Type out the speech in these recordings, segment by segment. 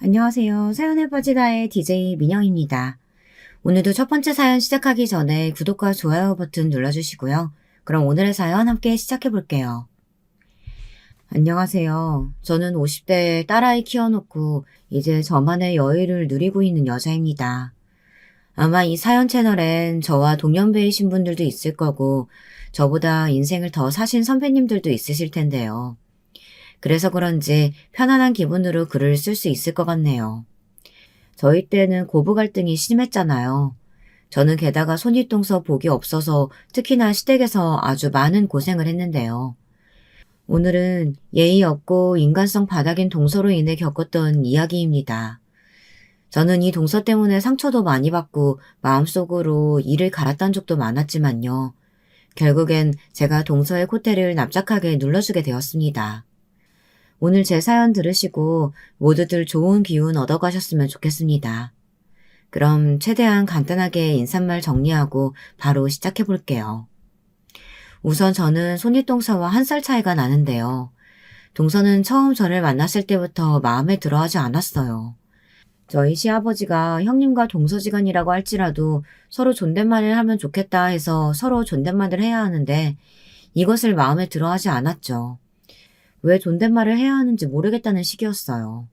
안녕하세요. 사연에 빠지다의 DJ 민영입니다. 오늘도 첫 번째 사연 시작하기 전에 구독과 좋아요 버튼 눌러주시고요. 그럼 오늘의 사연 함께 시작해 볼게요. 안녕하세요. 저는 50대에 딸아이 키워놓고 이제 저만의 여유를 누리고 있는 여자입니다. 아마 이 사연 채널엔 저와 동년배이신 분들도 있을 거고 저보다 인생을 더 사신 선배님들도 있으실 텐데요. 그래서 그런지 편안한 기분으로 글을 쓸 수 있을 것 같네요. 저희 때는 고부 갈등이 심했잖아요. 저는 게다가 손윗동서 복이 없어서 특히나 시댁에서 아주 많은 고생을 했는데요. 오늘은 예의 없고 인간성 바닥인 동서로 인해 겪었던 이야기입니다. 저는 이 동서 때문에 상처도 많이 받고 마음속으로 이를 갈았던 적도 많았지만요. 결국엔 제가 동서의 콧대를 납작하게 눌러주게 되었습니다. 오늘 제 사연 들으시고 모두들 좋은 기운 얻어가셨으면 좋겠습니다. 그럼 최대한 간단하게 인사말 정리하고 바로 시작해 볼게요. 우선 저는 손윗동서와 1살 차이가 나는데요. 동서는 처음 저를 만났을 때부터 마음에 들어하지 않았어요. 저희 시아버지가 형님과 동서지간이라고 할지라도 서로 존댓말을 하면 좋겠다 해서 서로 존댓말을 해야 하는데 이것을 마음에 들어하지 않았죠. 왜 존댓말을 해야 하는지 모르겠다는 시기였어요.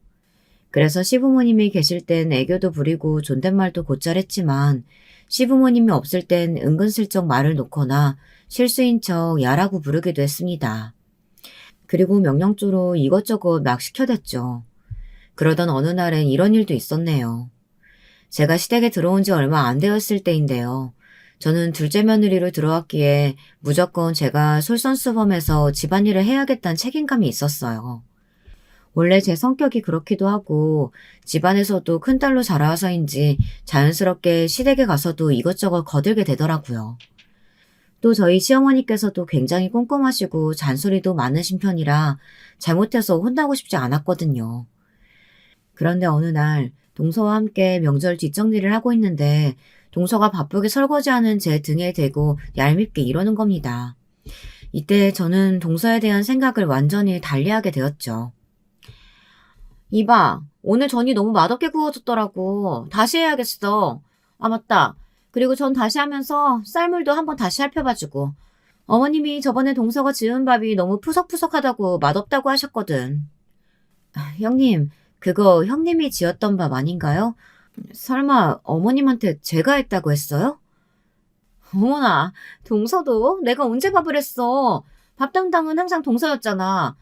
그래서 시부모님이 계실 땐 애교도 부리고 존댓말도 곧잘 했지만 시부모님이 없을 땐 은근슬쩍 말을 놓거나 실수인 척 야라고 부르기도 했습니다. 그리고 명령조로 이것저것 막 시켜댔죠. 그러던 어느 날엔 이런 일도 있었네요. 제가 시댁에 들어온 지 얼마 안 되었을 때인데요. 저는 둘째 며느리로 들어왔기에 무조건 제가 솔선수범해서 집안일을 해야겠다는 책임감이 있었어요. 원래 제 성격이 그렇기도 하고 집안에서도 큰딸로 자라와서인지 자연스럽게 시댁에 가서도 이것저것 거들게 되더라고요. 또 저희 시어머니께서도 굉장히 꼼꼼하시고 잔소리도 많으신 편이라 잘못해서 혼나고 싶지 않았거든요. 그런데 어느 날 동서와 함께 명절 뒷정리를 하고 있는데 동서가 바쁘게 설거지하는 제 등에 대고 얄밉게 이러는 겁니다. 이때 저는 동서에 대한 생각을 완전히 달리하게 되었죠. 이봐, 오늘 전이 너무 맛없게 구워졌더라고. 다시 해야겠어. 아, 맞다. 그리고 전 다시 하면서 쌀물도 한번 다시 살펴봐주고. 어머님이 저번에 동서가 지은 밥이 너무 푸석푸석하다고 맛없다고 하셨거든. 형님, 그거 형님이 지었던 밥 아닌가요? 설마 어머님한테 제가 했다고 했어요? 어머나, 동서도 내가 언제 밥을 했어. 밥 담당은 항상 동서였잖아.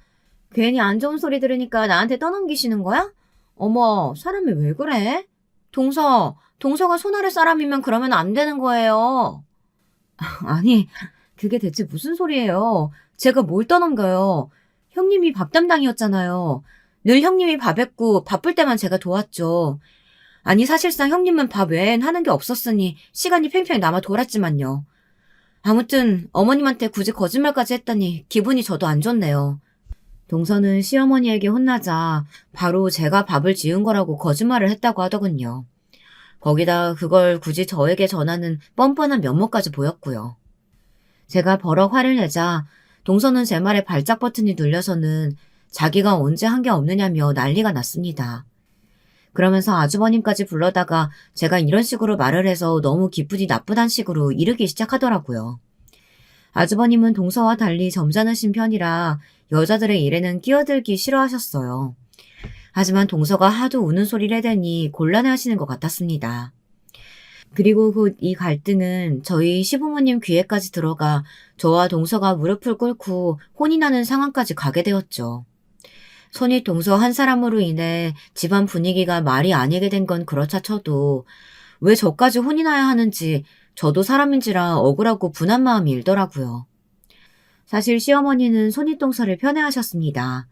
괜히 안 좋은 소리 들으니까 나한테 떠넘기시는 거야? 어머, 사람이 왜 그래? 동서가 손 아래 사람이면 그러면 안 되는 거예요. 아니, 그게 대체 무슨 소리예요? 제가 뭘 떠넘겨요? 형님이 밥 담당이었잖아요. 늘 형님이 밥 했고 바쁠 때만 제가 도왔죠. 아니 사실상 형님은 밥 외엔 하는 게 없었으니 시간이 팽팽 남아 돌았지만요. 아무튼 어머님한테 굳이 거짓말까지 했다니 기분이 저도 안 좋네요. 동서는 시어머니에게 혼나자 바로 제가 밥을 지은 거라고 거짓말을 했다고 하더군요. 거기다 그걸 굳이 저에게 전하는 뻔뻔한 면모까지 보였고요. 제가 버럭 화를 내자 동서는 제 말에 발작 버튼이 눌려서는 자기가 언제 한 게 없느냐며 난리가 났습니다. 그러면서 아주버님까지 불러다가 제가 이런 식으로 말을 해서 너무 기분이 나쁘단 식으로 이르기 시작하더라고요. 아주버님은 동서와 달리 점잖으신 편이라 여자들의 일에는 끼어들기 싫어하셨어요. 하지만 동서가 하도 우는 소리를 해대니 곤란해하시는 것 같았습니다. 그리고 곧 이 갈등은 저희 시부모님 귀에까지 들어가 저와 동서가 무릎을 꿇고 혼이 나는 상황까지 가게 되었죠. 손이 동서 한 사람으로 인해 집안 분위기가 말이 아니게 된 건 그렇다 쳐도 왜 저까지 혼이 나야 하는지 저도 사람인지라 억울하고 분한 마음이 일더라고요. 사실 시어머니는 손윗동서를 편애하셨습니다.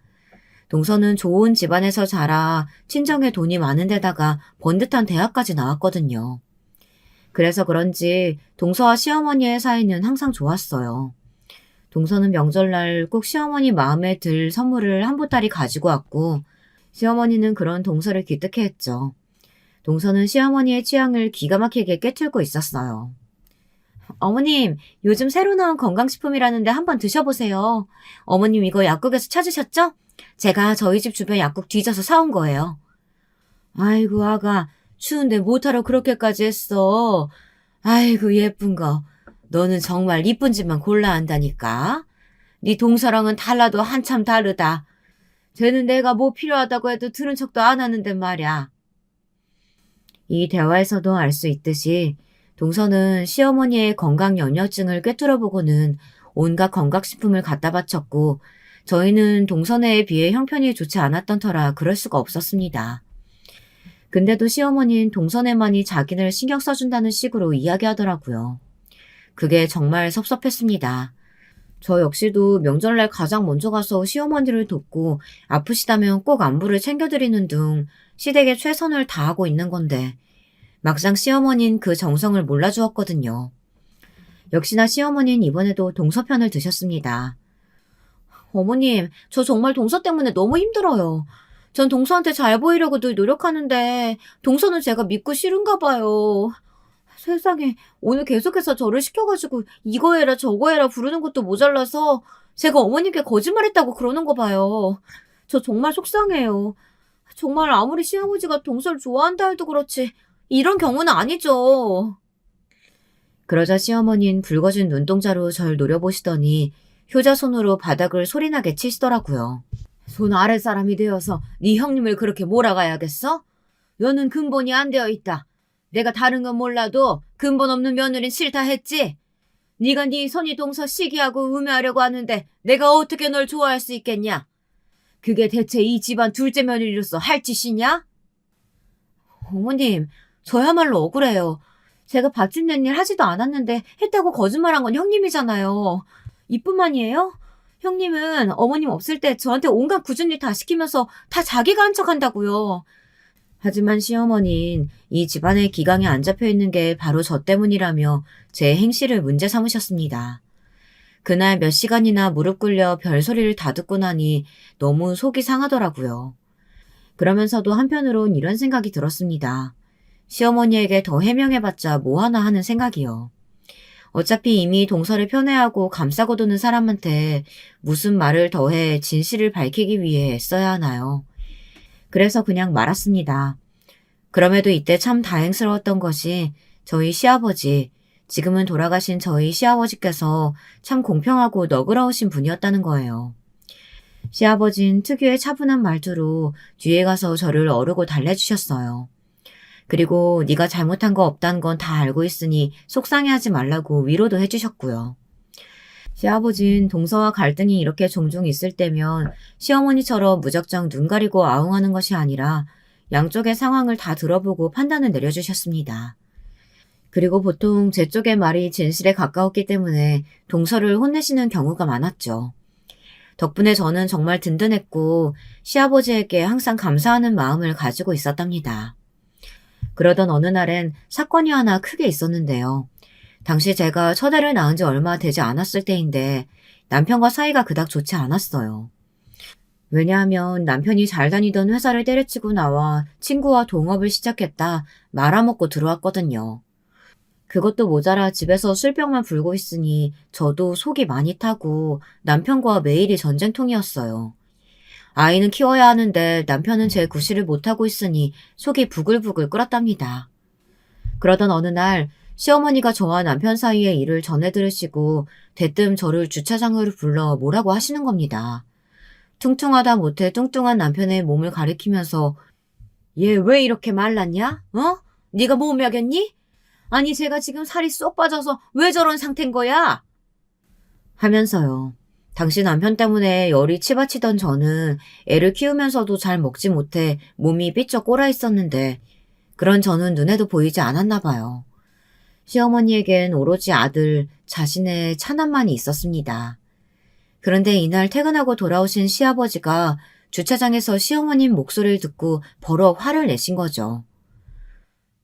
동서는 좋은 집안에서 자라 친정에 돈이 많은 데다가 번듯한 대학까지 나왔거든요. 그래서 그런지 동서와 시어머니의 사이는 항상 좋았어요. 동서는 명절날 꼭 시어머니 마음에 들 선물을 한 보따리 가지고 왔고 시어머니는 그런 동서를 기특해했죠. 동서는 시어머니의 취향을 기가 막히게 꿰뚫고 있었어요. 어머님, 요즘 새로 나온 건강식품이라는데 한번 드셔보세요. 어머님 이거 약국에서 찾으셨죠? 제가 저희 집 주변 약국 뒤져서 사온 거예요. 아이고, 아가, 추운데 못하러 그렇게까지 했어. 아이고, 예쁜 거. 너는 정말 이쁜 집만 골라 한다니까. 네 동서랑은 달라도 한참 다르다. 쟤는 내가 뭐 필요하다고 해도 들은 척도 안 하는데 말이야. 이 대화에서도 알 수 있듯이 동서는 시어머니의 건강 연혈증을 꿰뚫어보고는 온갖 건강식품을 갖다 바쳤고 저희는 동서네에 비해 형편이 좋지 않았던 터라 그럴 수가 없었습니다. 근데도 시어머니는 동서네만이 자기를 신경 써준다는 식으로 이야기하더라고요. 그게 정말 섭섭했습니다. 저 역시도 명절날 가장 먼저 가서 시어머니를 돕고 아프시다면 꼭 안부를 챙겨드리는 등 시댁에 최선을 다하고 있는 건데 막상 시어머니는 그 정성을 몰라주었거든요. 역시나 시어머니는 이번에도 동서 편을 드셨습니다. 어머님, 저 정말 동서 때문에 너무 힘들어요. 전 동서한테 잘 보이려고 늘 노력하는데 동서는 제가 믿고 싫은가 봐요. 세상에, 오늘 계속해서 저를 시켜가지고 이거 해라 저거 해라 부르는 것도 모자라서 제가 어머님께 거짓말했다고 그러는 거 봐요. 저 정말 속상해요. 정말 아무리 시아버지가 동서를 좋아한다 해도 그렇지 이런 경우는 아니죠. 그러자 시어머니는 붉어진 눈동자로 절 노려보시더니 효자손으로 바닥을 소리나게 치시더라고요. 손 아래 사람이 되어서 네 형님을 그렇게 몰아가야겠어? 너는 근본이 안 되어 있다. 내가 다른 건 몰라도 근본 없는 며느린 싫다 했지? 네가 네 손이 동서 시기하고 음해하려고 하는데 내가 어떻게 널 좋아할 수 있겠냐? 그게 대체 이 집안 둘째 며느리로서 할 짓이냐? 어머님, 저야말로 억울해요. 제가 밭짓는 일 하지도 않았는데 했다고 거짓말한 건 형님이잖아요. 이뿐만이에요? 형님은 어머님 없을 때 저한테 온갖 굳은 일 다 시키면서 다 자기가 한 척 한다고요. 하지만 시어머니는 이 집안의 기강에 안 잡혀 있는 게 바로 저 때문이라며 제 행실을 문제 삼으셨습니다. 그날 몇 시간이나 무릎 꿇려 별소리를 다 듣고 나니 너무 속이 상하더라고요. 그러면서도 한편으론 이런 생각이 들었습니다. 시어머니에게 더 해명해봤자 뭐하나 하는 생각이요. 어차피 이미 동서를 편애하고 감싸고 도는 사람한테 무슨 말을 더해 진실을 밝히기 위해 애써야 하나요? 그래서 그냥 말았습니다. 그럼에도 이때 참 다행스러웠던 것이 저희 시아버지, 지금은 돌아가신 저희 시아버지께서 참 공평하고 너그러우신 분이었다는 거예요. 시아버진 특유의 차분한 말투로 뒤에 가서 저를 어르고 달래주셨어요. 그리고 네가 잘못한 거 없다는 건 다 알고 있으니 속상해하지 말라고 위로도 해주셨고요. 시아버진 동서와 갈등이 이렇게 종종 있을 때면 시어머니처럼 무작정 눈 가리고 아웅하는 것이 아니라 양쪽의 상황을 다 들어보고 판단을 내려주셨습니다. 그리고 보통 제 쪽의 말이 진실에 가까웠기 때문에 동서를 혼내시는 경우가 많았죠. 덕분에 저는 정말 든든했고 시아버지에게 항상 감사하는 마음을 가지고 있었답니다. 그러던 어느 날엔 사건이 하나 크게 있었는데요. 당시 제가 첫애를 낳은 지 얼마 되지 않았을 때인데 남편과 사이가 그닥 좋지 않았어요. 왜냐하면 남편이 잘 다니던 회사를 때려치고 나와 친구와 동업을 시작했다 말아먹고 들어왔거든요. 그것도 모자라 집에서 술병만 불고 있으니 저도 속이 많이 타고 남편과 매일이 전쟁통이었어요. 아이는 키워야 하는데 남편은 제 구실을 못하고 있으니 속이 부글부글 끓었답니다. 그러던 어느 날 시어머니가 저와 남편 사이의 일을 전해 들으시고 대뜸 저를 주차장으로 불러 뭐라고 하시는 겁니다. 퉁퉁하다 못해 뚱뚱한 남편의 몸을 가리키면서 얘 왜 이렇게 말랐냐? 어? 네가 못 먹였니? 아니 제가 지금 살이 쏙 빠져서 왜 저런 상태인 거야? 하면서요. 당시 남편 때문에 열이 치받치던 저는 애를 키우면서도 잘 먹지 못해 몸이 삐쩍 꼴아 있었는데 그런 저는 눈에도 보이지 않았나 봐요. 시어머니에겐 오로지 아들, 자신의 차남만이 있었습니다. 그런데 이날 퇴근하고 돌아오신 시아버지가 주차장에서 시어머님 목소리를 듣고 버럭 화를 내신 거죠.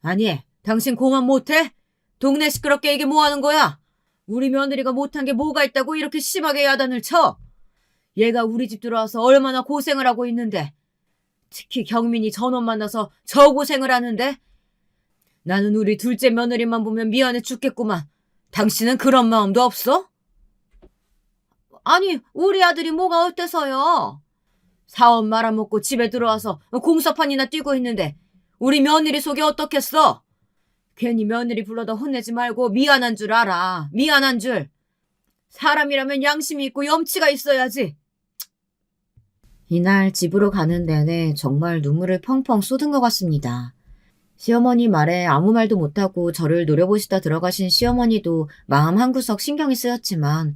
아니, 당신 그만 못해? 동네 시끄럽게 이게 뭐 하는 거야? 우리 며느리가 못한 게 뭐가 있다고 이렇게 심하게 야단을 쳐? 얘가 우리 집 들어와서 얼마나 고생을 하고 있는데 특히 경민이 전원 만나서 저 고생을 하는데 나는 우리 둘째 며느리만 보면 미안해 죽겠구만. 당신은 그런 마음도 없어? 아니 우리 아들이 뭐가 어때서요? 사업 말아먹고 집에 들어와서 공사판이나 뛰고 있는데 우리 며느리 속이 어떻겠어? 괜히 며느리 불러다 혼내지 말고 미안한 줄 알아. 미안한 줄. 사람이라면 양심이 있고 염치가 있어야지. 이날 집으로 가는 내내 정말 눈물을 펑펑 쏟은 것 같습니다. 시어머니 말에 아무 말도 못하고 저를 노려보시다 들어가신 시어머니도 마음 한구석 신경이 쓰였지만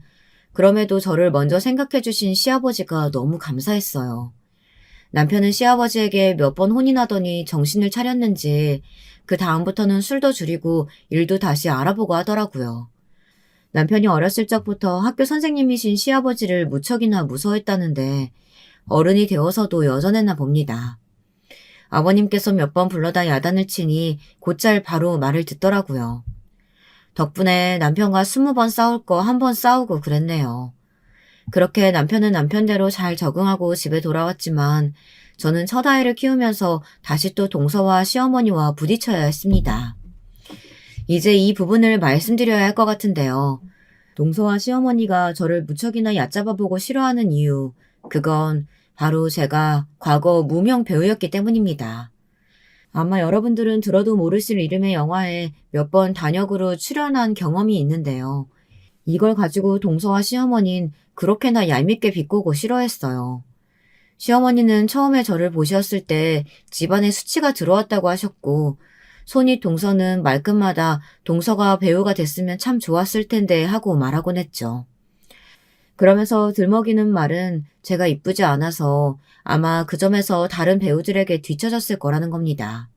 그럼에도 저를 먼저 생각해주신 시아버지가 너무 감사했어요. 남편은 시아버지에게 몇 번 혼인하더니 정신을 차렸는지 그 다음부터는 술도 줄이고 일도 다시 알아보고 하더라고요. 남편이 어렸을 적부터 학교 선생님이신 시아버지를 무척이나 무서워했다는데 어른이 되어서도 여전했나 봅니다. 아버님께서 몇 번 불러다 야단을 치니 곧잘 바로 말을 듣더라고요. 덕분에 남편과 20번 싸울 거 1번 싸우고 그랬네요. 그렇게 남편은 남편대로 잘 적응하고 집에 돌아왔지만 저는 첫 아이를 키우면서 다시 또 동서와 시어머니와 부딪혀야 했습니다. 이제 이 부분을 말씀드려야 할 것 같은데요. 동서와 시어머니가 저를 무척이나 얕잡아보고 싫어하는 이유, 그건 바로 제가 과거 무명 배우였기 때문입니다. 아마 여러분들은 들어도 모르실 이름의 영화에 몇 번 단역으로 출연한 경험이 있는데요. 이걸 가지고 동서와 시어머니는 그렇게나 얄밉게 비꼬고 싫어했어요. 시어머니는 처음에 저를 보셨을 때 집안에 수치가 들어왔다고 하셨고 손이 동서는 말끝마다 동서가 배우가 됐으면 참 좋았을 텐데 하고 말하곤 했죠. 그러면서 들먹이는 말은 제가 이쁘지 않아서 아마 그 점에서 다른 배우들에게 뒤처졌을 거라는 겁니다.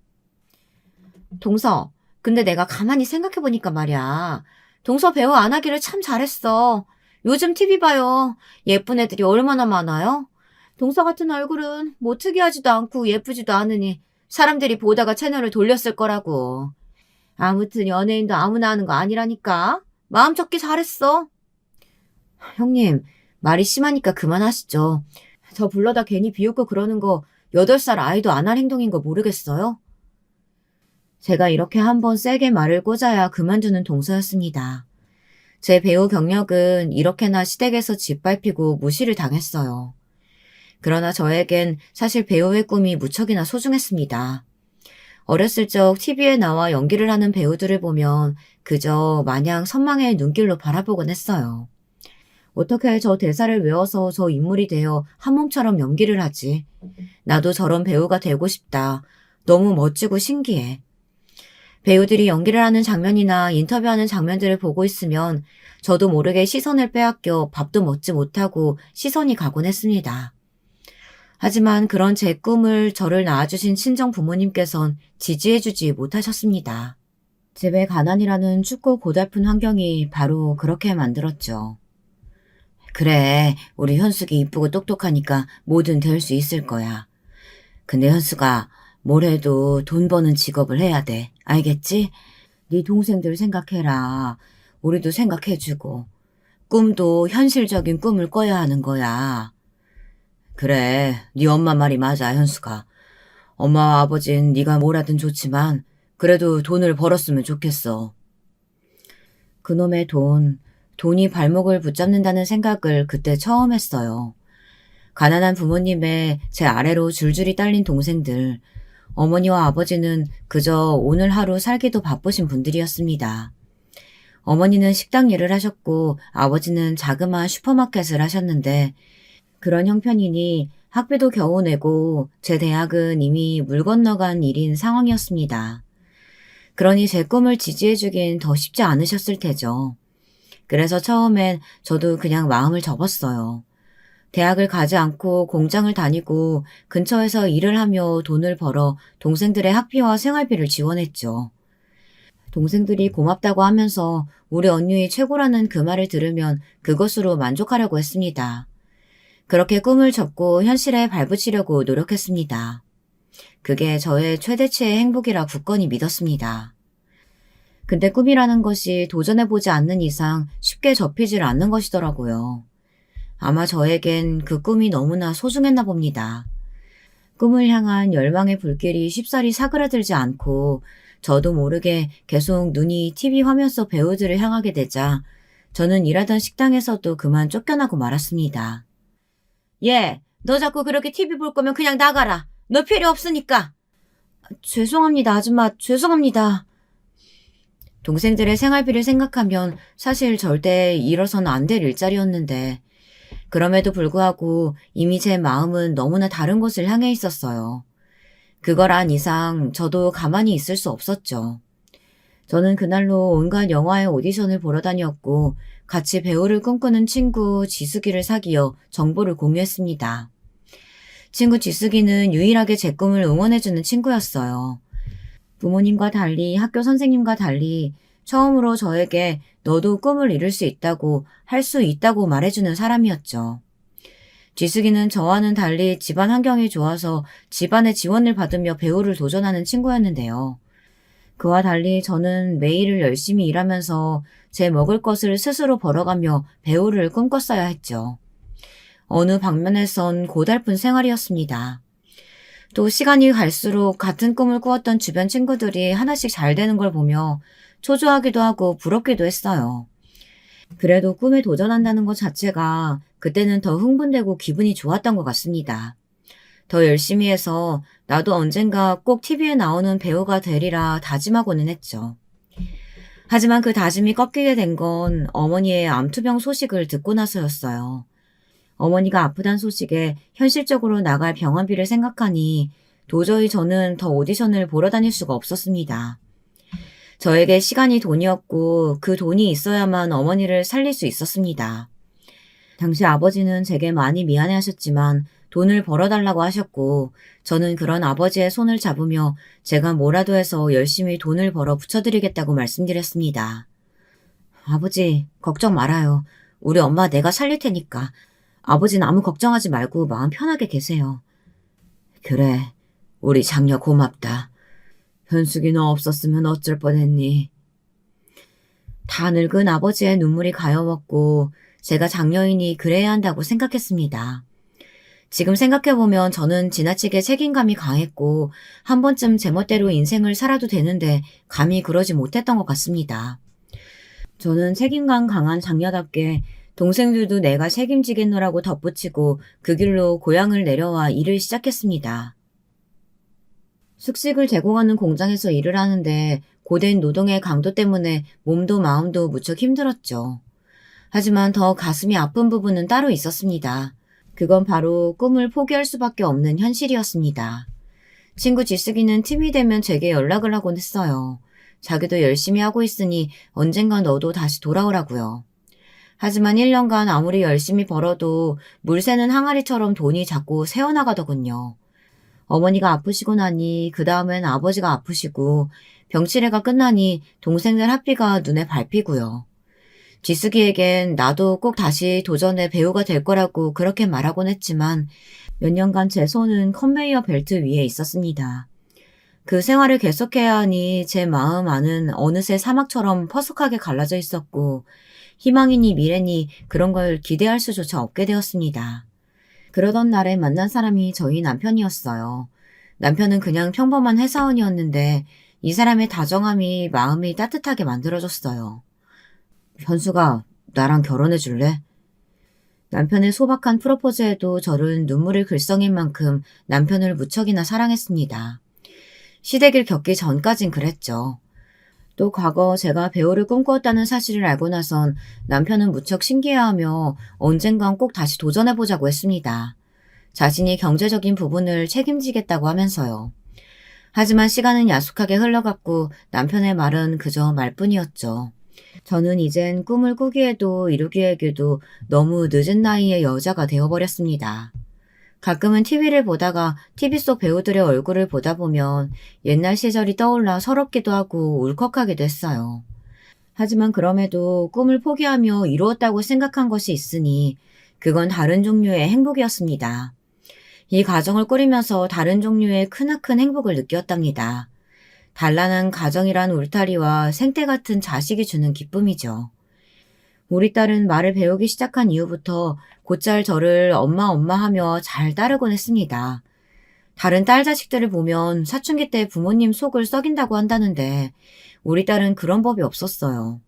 동서, 근데 내가 가만히 생각해보니까 말이야. 동서 배우 안 하기를 참 잘했어. 요즘 TV 봐요. 예쁜 애들이 얼마나 많아요? 동서 같은 얼굴은 뭐 특이하지도 않고 예쁘지도 않으니 사람들이 보다가 채널을 돌렸을 거라고. 아무튼 연예인도 아무나 하는 거 아니라니까. 마음 접기 잘했어. 형님, 말이 심하니까 그만하시죠. 저 불러다 괜히 비웃고 그러는 거 8살 아이도 안 할 행동인 거 모르겠어요? 제가 이렇게 한번 세게 말을 꽂아야 그만두는 동서였습니다. 제 배우 경력은 이렇게나 시댁에서 짓밟히고 무시를 당했어요. 그러나 저에겐 사실 배우의 꿈이 무척이나 소중했습니다. 어렸을 적 TV에 나와 연기를 하는 배우들을 보면 그저 마냥 선망의 눈길로 바라보곤 했어요. 어떻게 저 대사를 외워서 저 인물이 되어 한 몸처럼 연기를 하지? 나도 저런 배우가 되고 싶다. 너무 멋지고 신기해. 배우들이 연기를 하는 장면이나 인터뷰하는 장면들을 보고 있으면 저도 모르게 시선을 빼앗겨 밥도 먹지 못하고 시선이 가곤 했습니다. 하지만 그런 제 꿈을 저를 낳아주신 친정 부모님께선 지지해주지 못하셨습니다. 집에 가난이라는 춥고 고달픈 환경이 바로 그렇게 만들었죠. 그래, 우리 현숙이 이쁘고 똑똑하니까 뭐든 될 수 있을 거야. 근데 현숙아, 뭘 해도 돈 버는 직업을 해야 돼. 알겠지? 네 동생들 생각해라. 우리도 생각해주고. 꿈도 현실적인 꿈을 꿔야 하는 거야. 그래, 네 엄마 말이 맞아, 현숙아. 엄마와 아버진 네가 뭘 하든 좋지만 그래도 돈을 벌었으면 좋겠어. 그놈의 돈이 발목을 붙잡는다는 생각을 그때 처음 했어요. 가난한 부모님의 제 아래로 줄줄이 딸린 동생들, 어머니와 아버지는 그저 오늘 하루 살기도 바쁘신 분들이었습니다. 어머니는 식당 일을 하셨고 아버지는 자그마한 슈퍼마켓을 하셨는데 그런 형편이니 학비도 겨우 내고 제 대학은 이미 물 건너간 일인 상황이었습니다. 그러니 제 꿈을 지지해주긴 더 쉽지 않으셨을 테죠. 그래서 처음엔 저도 그냥 마음을 접었어요. 대학을 가지 않고 공장을 다니고 근처에서 일을 하며 돈을 벌어 동생들의 학비와 생활비를 지원했죠. 동생들이 고맙다고 하면서 우리 언니의 최고라는 그 말을 들으면 그것으로 만족하려고 했습니다. 그렇게 꿈을 접고 현실에 발붙이려고 노력했습니다. 그게 저의 최대치의 행복이라 굳건히 믿었습니다. 근데 꿈이라는 것이 도전해보지 않는 이상 쉽게 접히질 않는 것이더라고요. 아마 저에겐 그 꿈이 너무나 소중했나 봅니다. 꿈을 향한 열망의 불길이 쉽사리 사그라들지 않고 저도 모르게 계속 눈이 TV 화면 속 배우들을 향하게 되자 저는 일하던 식당에서도 그만 쫓겨나고 말았습니다. 너 자꾸 그렇게 TV 볼 거면 그냥 나가라. 너 필요 없으니까. 죄송합니다, 아줌마. 죄송합니다. 동생들의 생활비를 생각하면 사실 절대 잃어서는 안 될 일자리였는데 그럼에도 불구하고 이미 제 마음은 너무나 다른 곳을 향해 있었어요. 그걸 안 이상 저도 가만히 있을 수 없었죠. 저는 그날로 온갖 영화의 오디션을 보러 다녔고 같이 배우를 꿈꾸는 친구 지숙이를 사귀어 정보를 공유했습니다. 친구 지숙이는 유일하게 제 꿈을 응원해주는 친구였어요. 부모님과 달리 학교 선생님과 달리 처음으로 저에게 너도 꿈을 이룰 수 있다고 할 수 있다고 말해주는 사람이었죠. 지숙이는 저와는 달리 집안 환경이 좋아서 집안의 지원을 받으며 배우를 도전하는 친구였는데요. 그와 달리 저는 매일을 열심히 일하면서 제 먹을 것을 스스로 벌어가며 배우를 꿈꿨어야 했죠. 어느 방면에선 고달픈 생활이었습니다. 또 시간이 갈수록 같은 꿈을 꾸었던 주변 친구들이 하나씩 잘 되는 걸 보며 초조하기도 하고 부럽기도 했어요. 그래도 꿈에 도전한다는 것 자체가 그때는 더 흥분되고 기분이 좋았던 것 같습니다. 더 열심히 해서 나도 언젠가 꼭 TV에 나오는 배우가 되리라 다짐하고는 했죠. 하지만 그 다짐이 꺾이게 된 건 어머니의 암투병 소식을 듣고 나서였어요. 어머니가 아프단 소식에 현실적으로 나갈 병원비를 생각하니 도저히 저는 더 오디션을 보러 다닐 수가 없었습니다. 저에게 시간이 돈이었고 그 돈이 있어야만 어머니를 살릴 수 있었습니다. 당시 아버지는 제게 많이 미안해하셨지만 돈을 벌어달라고 하셨고 저는 그런 아버지의 손을 잡으며 제가 뭐라도 해서 열심히 돈을 벌어 붙여드리겠다고 말씀드렸습니다. 아버지, 걱정 말아요. 우리 엄마 내가 살릴 테니까. 아버지는 아무 걱정하지 말고 마음 편하게 계세요. 그래, 우리 장녀 고맙다. 현숙이 너 없었으면 어쩔 뻔했니? 다 늙은 아버지의 눈물이 가여웠고 제가 장녀이니 그래야 한다고 생각했습니다. 지금 생각해보면 저는 지나치게 책임감이 강했고 한 번쯤 제멋대로 인생을 살아도 되는데 감히 그러지 못했던 것 같습니다. 저는 책임감 강한 장녀답게 동생들도 내가 책임지겠노라고 덧붙이고 그 길로 고향을 내려와 일을 시작했습니다. 숙식을 제공하는 공장에서 일을 하는데 고된 노동의 강도 때문에 몸도 마음도 무척 힘들었죠. 하지만 더 가슴이 아픈 부분은 따로 있었습니다. 그건 바로 꿈을 포기할 수밖에 없는 현실이었습니다. 친구 지숙이는 틈이 되면 제게 연락을 하곤 했어요. 자기도 열심히 하고 있으니 언젠가 너도 다시 돌아오라고요. 하지만 1년간 아무리 열심히 벌어도 물 새는 항아리처럼 돈이 자꾸 새어나가더군요. 어머니가 아프시고 나니 그 다음엔 아버지가 아프시고 병치레가 끝나니 동생들 학비가 눈에 밟히고요. 지숙이에겐 나도 꼭 다시 도전해 배우가 될 거라고 그렇게 말하곤 했지만 몇 년간 제 손은 컨베이어 벨트 위에 있었습니다. 그 생활을 계속해야 하니 제 마음 안은 어느새 사막처럼 퍼석하게 갈라져 있었고 희망이니 미래니 그런 걸 기대할 수조차 없게 되었습니다. 그러던 날에 만난 사람이 저희 남편이었어요. 남편은 그냥 평범한 회사원이었는데 이 사람의 다정함이 마음이 따뜻하게 만들어줬어요. 현수가 나랑 결혼해 줄래? 남편의 소박한 프로포즈에도 저는 눈물을 글썽인 만큼 남편을 무척이나 사랑했습니다. 시댁을 겪기 전까진 그랬죠. 또 과거 제가 배우를 꿈꾸었다는 사실을 알고 나선 남편은 무척 신기해하며 언젠간 꼭 다시 도전해보자고 했습니다. 자신이 경제적인 부분을 책임지겠다고 하면서요. 하지만 시간은 야속하게 흘러갔고 남편의 말은 그저 말뿐이었죠. 저는 이젠 꿈을 꾸기에도 이루기에도 너무 늦은 나이에 여자가 되어버렸습니다. 가끔은 TV를 보다가 TV 속 배우들의 얼굴을 보다 보면 옛날 시절이 떠올라 서럽기도 하고 울컥하기도 했어요. 하지만 그럼에도 꿈을 포기하며 이루었다고 생각한 것이 있으니 그건 다른 종류의 행복이었습니다. 이 가정을 꾸리면서 다른 종류의 크나큰 행복을 느꼈답니다. 단란한 가정이란 울타리와 생태 같은 자식이 주는 기쁨이죠. 우리 딸은 말을 배우기 시작한 이후부터 곧잘 저를 엄마 하며 잘 따르곤 했습니다. 다른 딸 자식들을 보면 사춘기 때 부모님 속을 썩인다고 한다는데 우리 딸은 그런 법이 없었어요.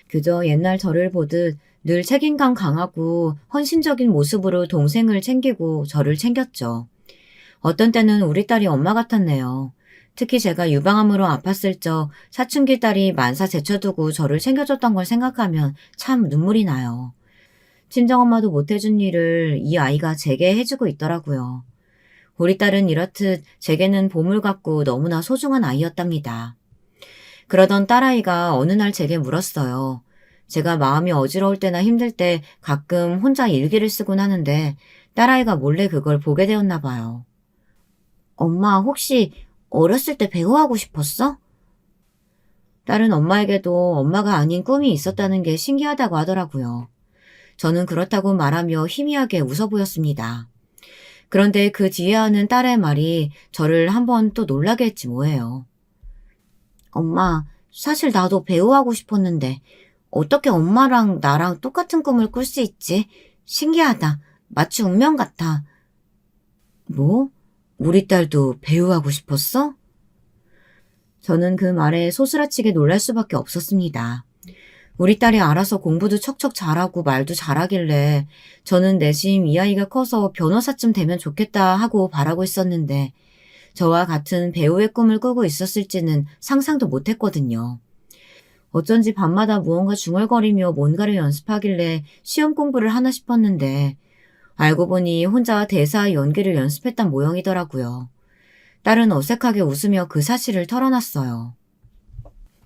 그저 옛날 저를 보듯 늘 책임감 강하고 헌신적인 모습으로 동생을 챙기고 저를 챙겼죠. 어떤 때는 우리 딸이 엄마 같았네요. 특히 제가 유방암으로 아팠을 적 사춘기 딸이 만사 제쳐두고 저를 챙겨줬던 걸 생각하면 참 눈물이 나요. 친정엄마도 못해준 일을 이 아이가 제게 해주고 있더라고요. 우리 딸은 이렇듯 제게는 보물 같고 너무나 소중한 아이였답니다. 그러던 딸아이가 어느 날 제게 물었어요. 제가 마음이 어지러울 때나 힘들 때 가끔 혼자 일기를 쓰곤 하는데 딸아이가 몰래 그걸 보게 되었나 봐요. 엄마, 혹시 어렸을 때 배우하고 싶었어? 딸은 엄마에게도 엄마가 아닌 꿈이 있었다는 게 신기하다고 하더라고요. 저는 그렇다고 말하며 희미하게 웃어 보였습니다. 그런데 그 뒤에 하는 딸의 말이 저를 한번 또 놀라게 했지 뭐예요. 엄마, 사실 나도 배우하고 싶었는데 어떻게 엄마랑 나랑 똑같은 꿈을 꿀 수 있지? 신기하다. 마치 운명 같아. 뭐? 우리 딸도 배우하고 싶었어? 저는 그 말에 소스라치게 놀랄 수밖에 없었습니다. 우리 딸이 알아서 공부도 척척 잘하고 말도 잘하길래 저는 내심 이 아이가 커서 변호사쯤 되면 좋겠다 하고 바라고 있었는데 저와 같은 배우의 꿈을 꾸고 있었을지는 상상도 못했거든요. 어쩐지 밤마다 무언가 중얼거리며 뭔가를 연습하길래 시험 공부를 하나 싶었는데 알고 보니 혼자 대사 연기를 연습했던 모양이더라고요. 딸은 어색하게 웃으며 그 사실을 털어놨어요.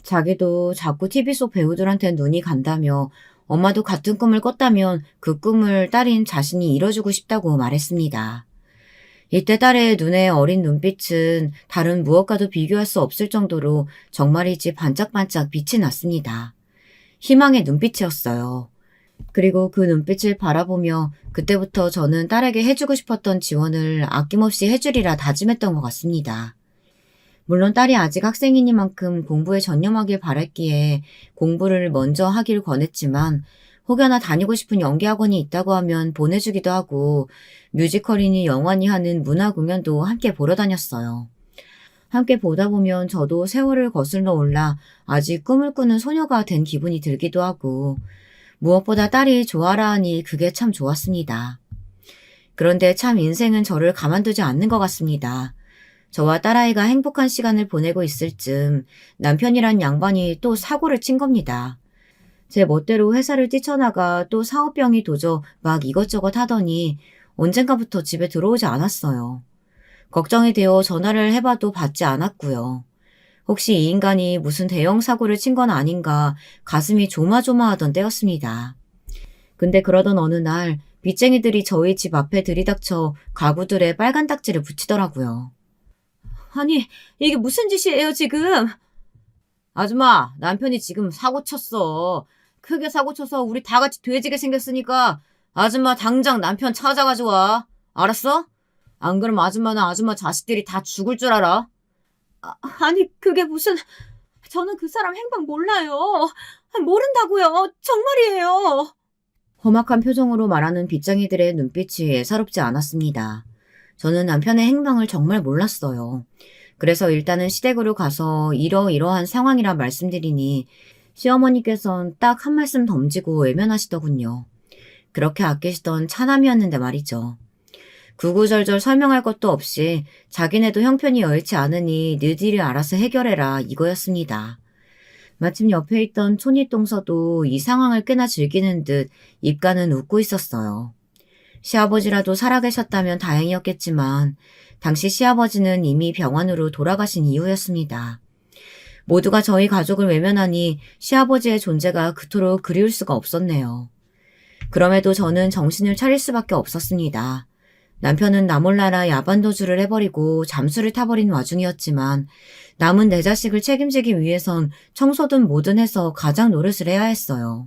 자기도 자꾸 TV 속 배우들한테 눈이 간다며 엄마도 같은 꿈을 꿨다면 그 꿈을 딸인 자신이 이뤄주고 싶다고 말했습니다. 이때 딸의 눈에 어린 눈빛은 다른 무엇과도 비교할 수 없을 정도로 정말이지 반짝반짝 빛이 났습니다. 희망의 눈빛이었어요. 그리고 그 눈빛을 바라보며 그때부터 저는 딸에게 해주고 싶었던 지원을 아낌없이 해주리라 다짐했던 것 같습니다. 물론 딸이 아직 학생이니만큼 공부에 전념하길 바랬기에 공부를 먼저 하길 권했지만 혹여나 다니고 싶은 연기학원이 있다고 하면 보내주기도 하고 뮤지컬이니 영화니 하는 문화 공연도 함께 보러 다녔어요. 함께 보다 보면 저도 세월을 거슬러 올라 아직 꿈을 꾸는 소녀가 된 기분이 들기도 하고 무엇보다 딸이 좋아라 하니 그게 참 좋았습니다. 그런데 참 인생은 저를 가만두지 않는 것 같습니다. 저와 딸아이가 행복한 시간을 보내고 있을 즈음 남편이란 양반이 또 사고를 친 겁니다. 제 멋대로 회사를 뛰쳐나가 또 사업병이 도져 막 이것저것 하더니 언젠가부터 집에 들어오지 않았어요. 걱정이 되어 전화를 해봐도 받지 않았고요. 혹시 이 인간이 무슨 대형 사고를 친 건 아닌가 가슴이 조마조마하던 때였습니다. 근데 그러던 어느 날 빚쟁이들이 저희 집 앞에 들이닥쳐 가구들에 빨간 딱지를 붙이더라고요. 아니, 이게 무슨 짓이에요, 지금? 아줌마, 남편이 지금 사고 쳤어. 크게 사고 쳐서 우리 다 같이 돼지게 생겼으니까 아줌마 당장 남편 찾아가지고 와. 알았어? 안 그러면 아줌마는 아줌마 자식들이 다 죽을 줄 알아. 아니, 그게 무슨... 저는 그 사람 행방 몰라요. 모른다고요. 정말이에요. 험악한 표정으로 말하는 빚쟁이들의 눈빛이 예사롭지 않았습니다. 저는 남편의 행방을 정말 몰랐어요. 그래서 일단은 시댁으로 가서 이러이러한 상황이라 말씀드리니 시어머니께선 딱 한 말씀 덤지고 외면하시더군요. 그렇게 아끼시던 차남이었는데 말이죠. 구구절절 설명할 것도 없이 자기네도 형편이 여의치 않으니 너희들이 알아서 해결해라 이거였습니다. 마침 옆에 있던 촌이동서도 이 상황을 꽤나 즐기는 듯 입가는 웃고 있었어요. 시아버지라도 살아계셨다면 다행이었겠지만 당시 시아버지는 이미 병원으로 돌아가신 이후였습니다. 모두가 저희 가족을 외면하니 시아버지의 존재가 그토록 그리울 수가 없었네요. 그럼에도 저는 정신을 차릴 수밖에 없었습니다. 남편은 나몰라라 야반도주를 해버리고 잠수를 타버린 와중이었지만 남은 내 자식을 책임지기 위해선 청소든 뭐든 해서 가장 노릇을 해야 했어요.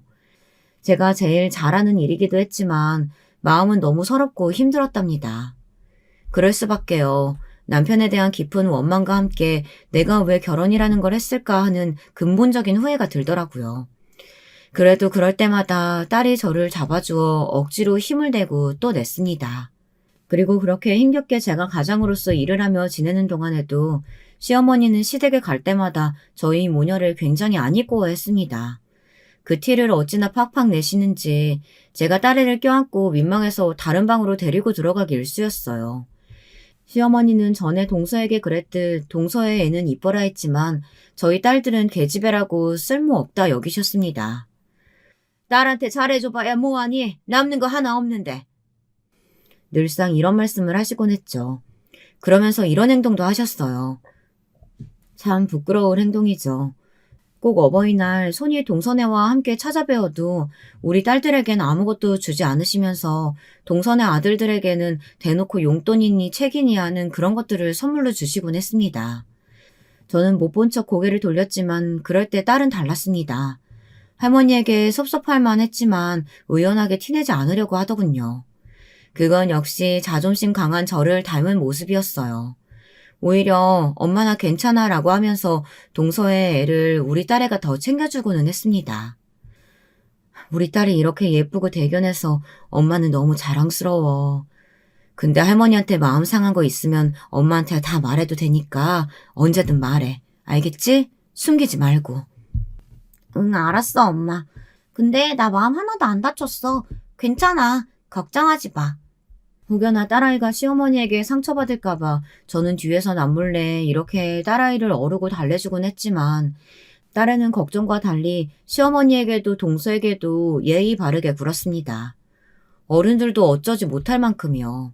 제가 제일 잘하는 일이기도 했지만 마음은 너무 서럽고 힘들었답니다. 그럴 수밖에요. 남편에 대한 깊은 원망과 함께 내가 왜 결혼이라는 걸 했을까 하는 근본적인 후회가 들더라고요. 그래도 그럴 때마다 딸이 저를 잡아주어 억지로 힘을 내고 또 냈습니다. 그리고 그렇게 힘겹게 제가 가장으로서 일을 하며 지내는 동안에도 시어머니는 시댁에 갈 때마다 저희 모녀를 굉장히 안 이뻐했습니다. 그 티를 어찌나 팍팍 내시는지 제가 딸애를 껴안고 민망해서 다른 방으로 데리고 들어가기 일쑤였어요. 시어머니는 전에 동서에게 그랬듯 동서의 애는 이뻐라 했지만 저희 딸들은 계집애라고 쓸모없다 여기셨습니다. 딸한테 잘해줘봐야 뭐하니? 남는 거 하나 없는데. 늘상 이런 말씀을 하시곤 했죠. 그러면서 이런 행동도 하셨어요. 참 부끄러울 행동이죠. 꼭 어버이날 손이 동서네와 함께 찾아뵈어도 우리 딸들에겐 아무것도 주지 않으시면서 동서네 아들들에게는 대놓고 용돈이니 책이니 하는 그런 것들을 선물로 주시곤 했습니다. 저는 못 본 척 고개를 돌렸지만 그럴 때 딸은 달랐습니다. 할머니에게 섭섭할 만했지만 의연하게 티내지 않으려고 하더군요. 그건 역시 자존심 강한 저를 닮은 모습이었어요. 오히려 엄마 나 괜찮아 라고 하면서 동서의 애를 우리 딸애가 더 챙겨주고는 했습니다. 우리 딸이 이렇게 예쁘고 대견해서 엄마는 너무 자랑스러워. 근데 할머니한테 마음 상한 거 있으면 엄마한테 다 말해도 되니까 언제든 말해. 알겠지? 숨기지 말고. 응, 알았어, 엄마. 근데 나 마음 하나도 안 다쳤어. 괜찮아. 걱정하지 마. 혹여나 딸아이가 시어머니에게 상처받을까봐 저는 뒤에서 남몰래 이렇게 딸아이를 어르고 달래주곤 했지만 딸애는 걱정과 달리 시어머니에게도 동서에게도 예의 바르게 굴었습니다. 어른들도 어쩌지 못할 만큼이요.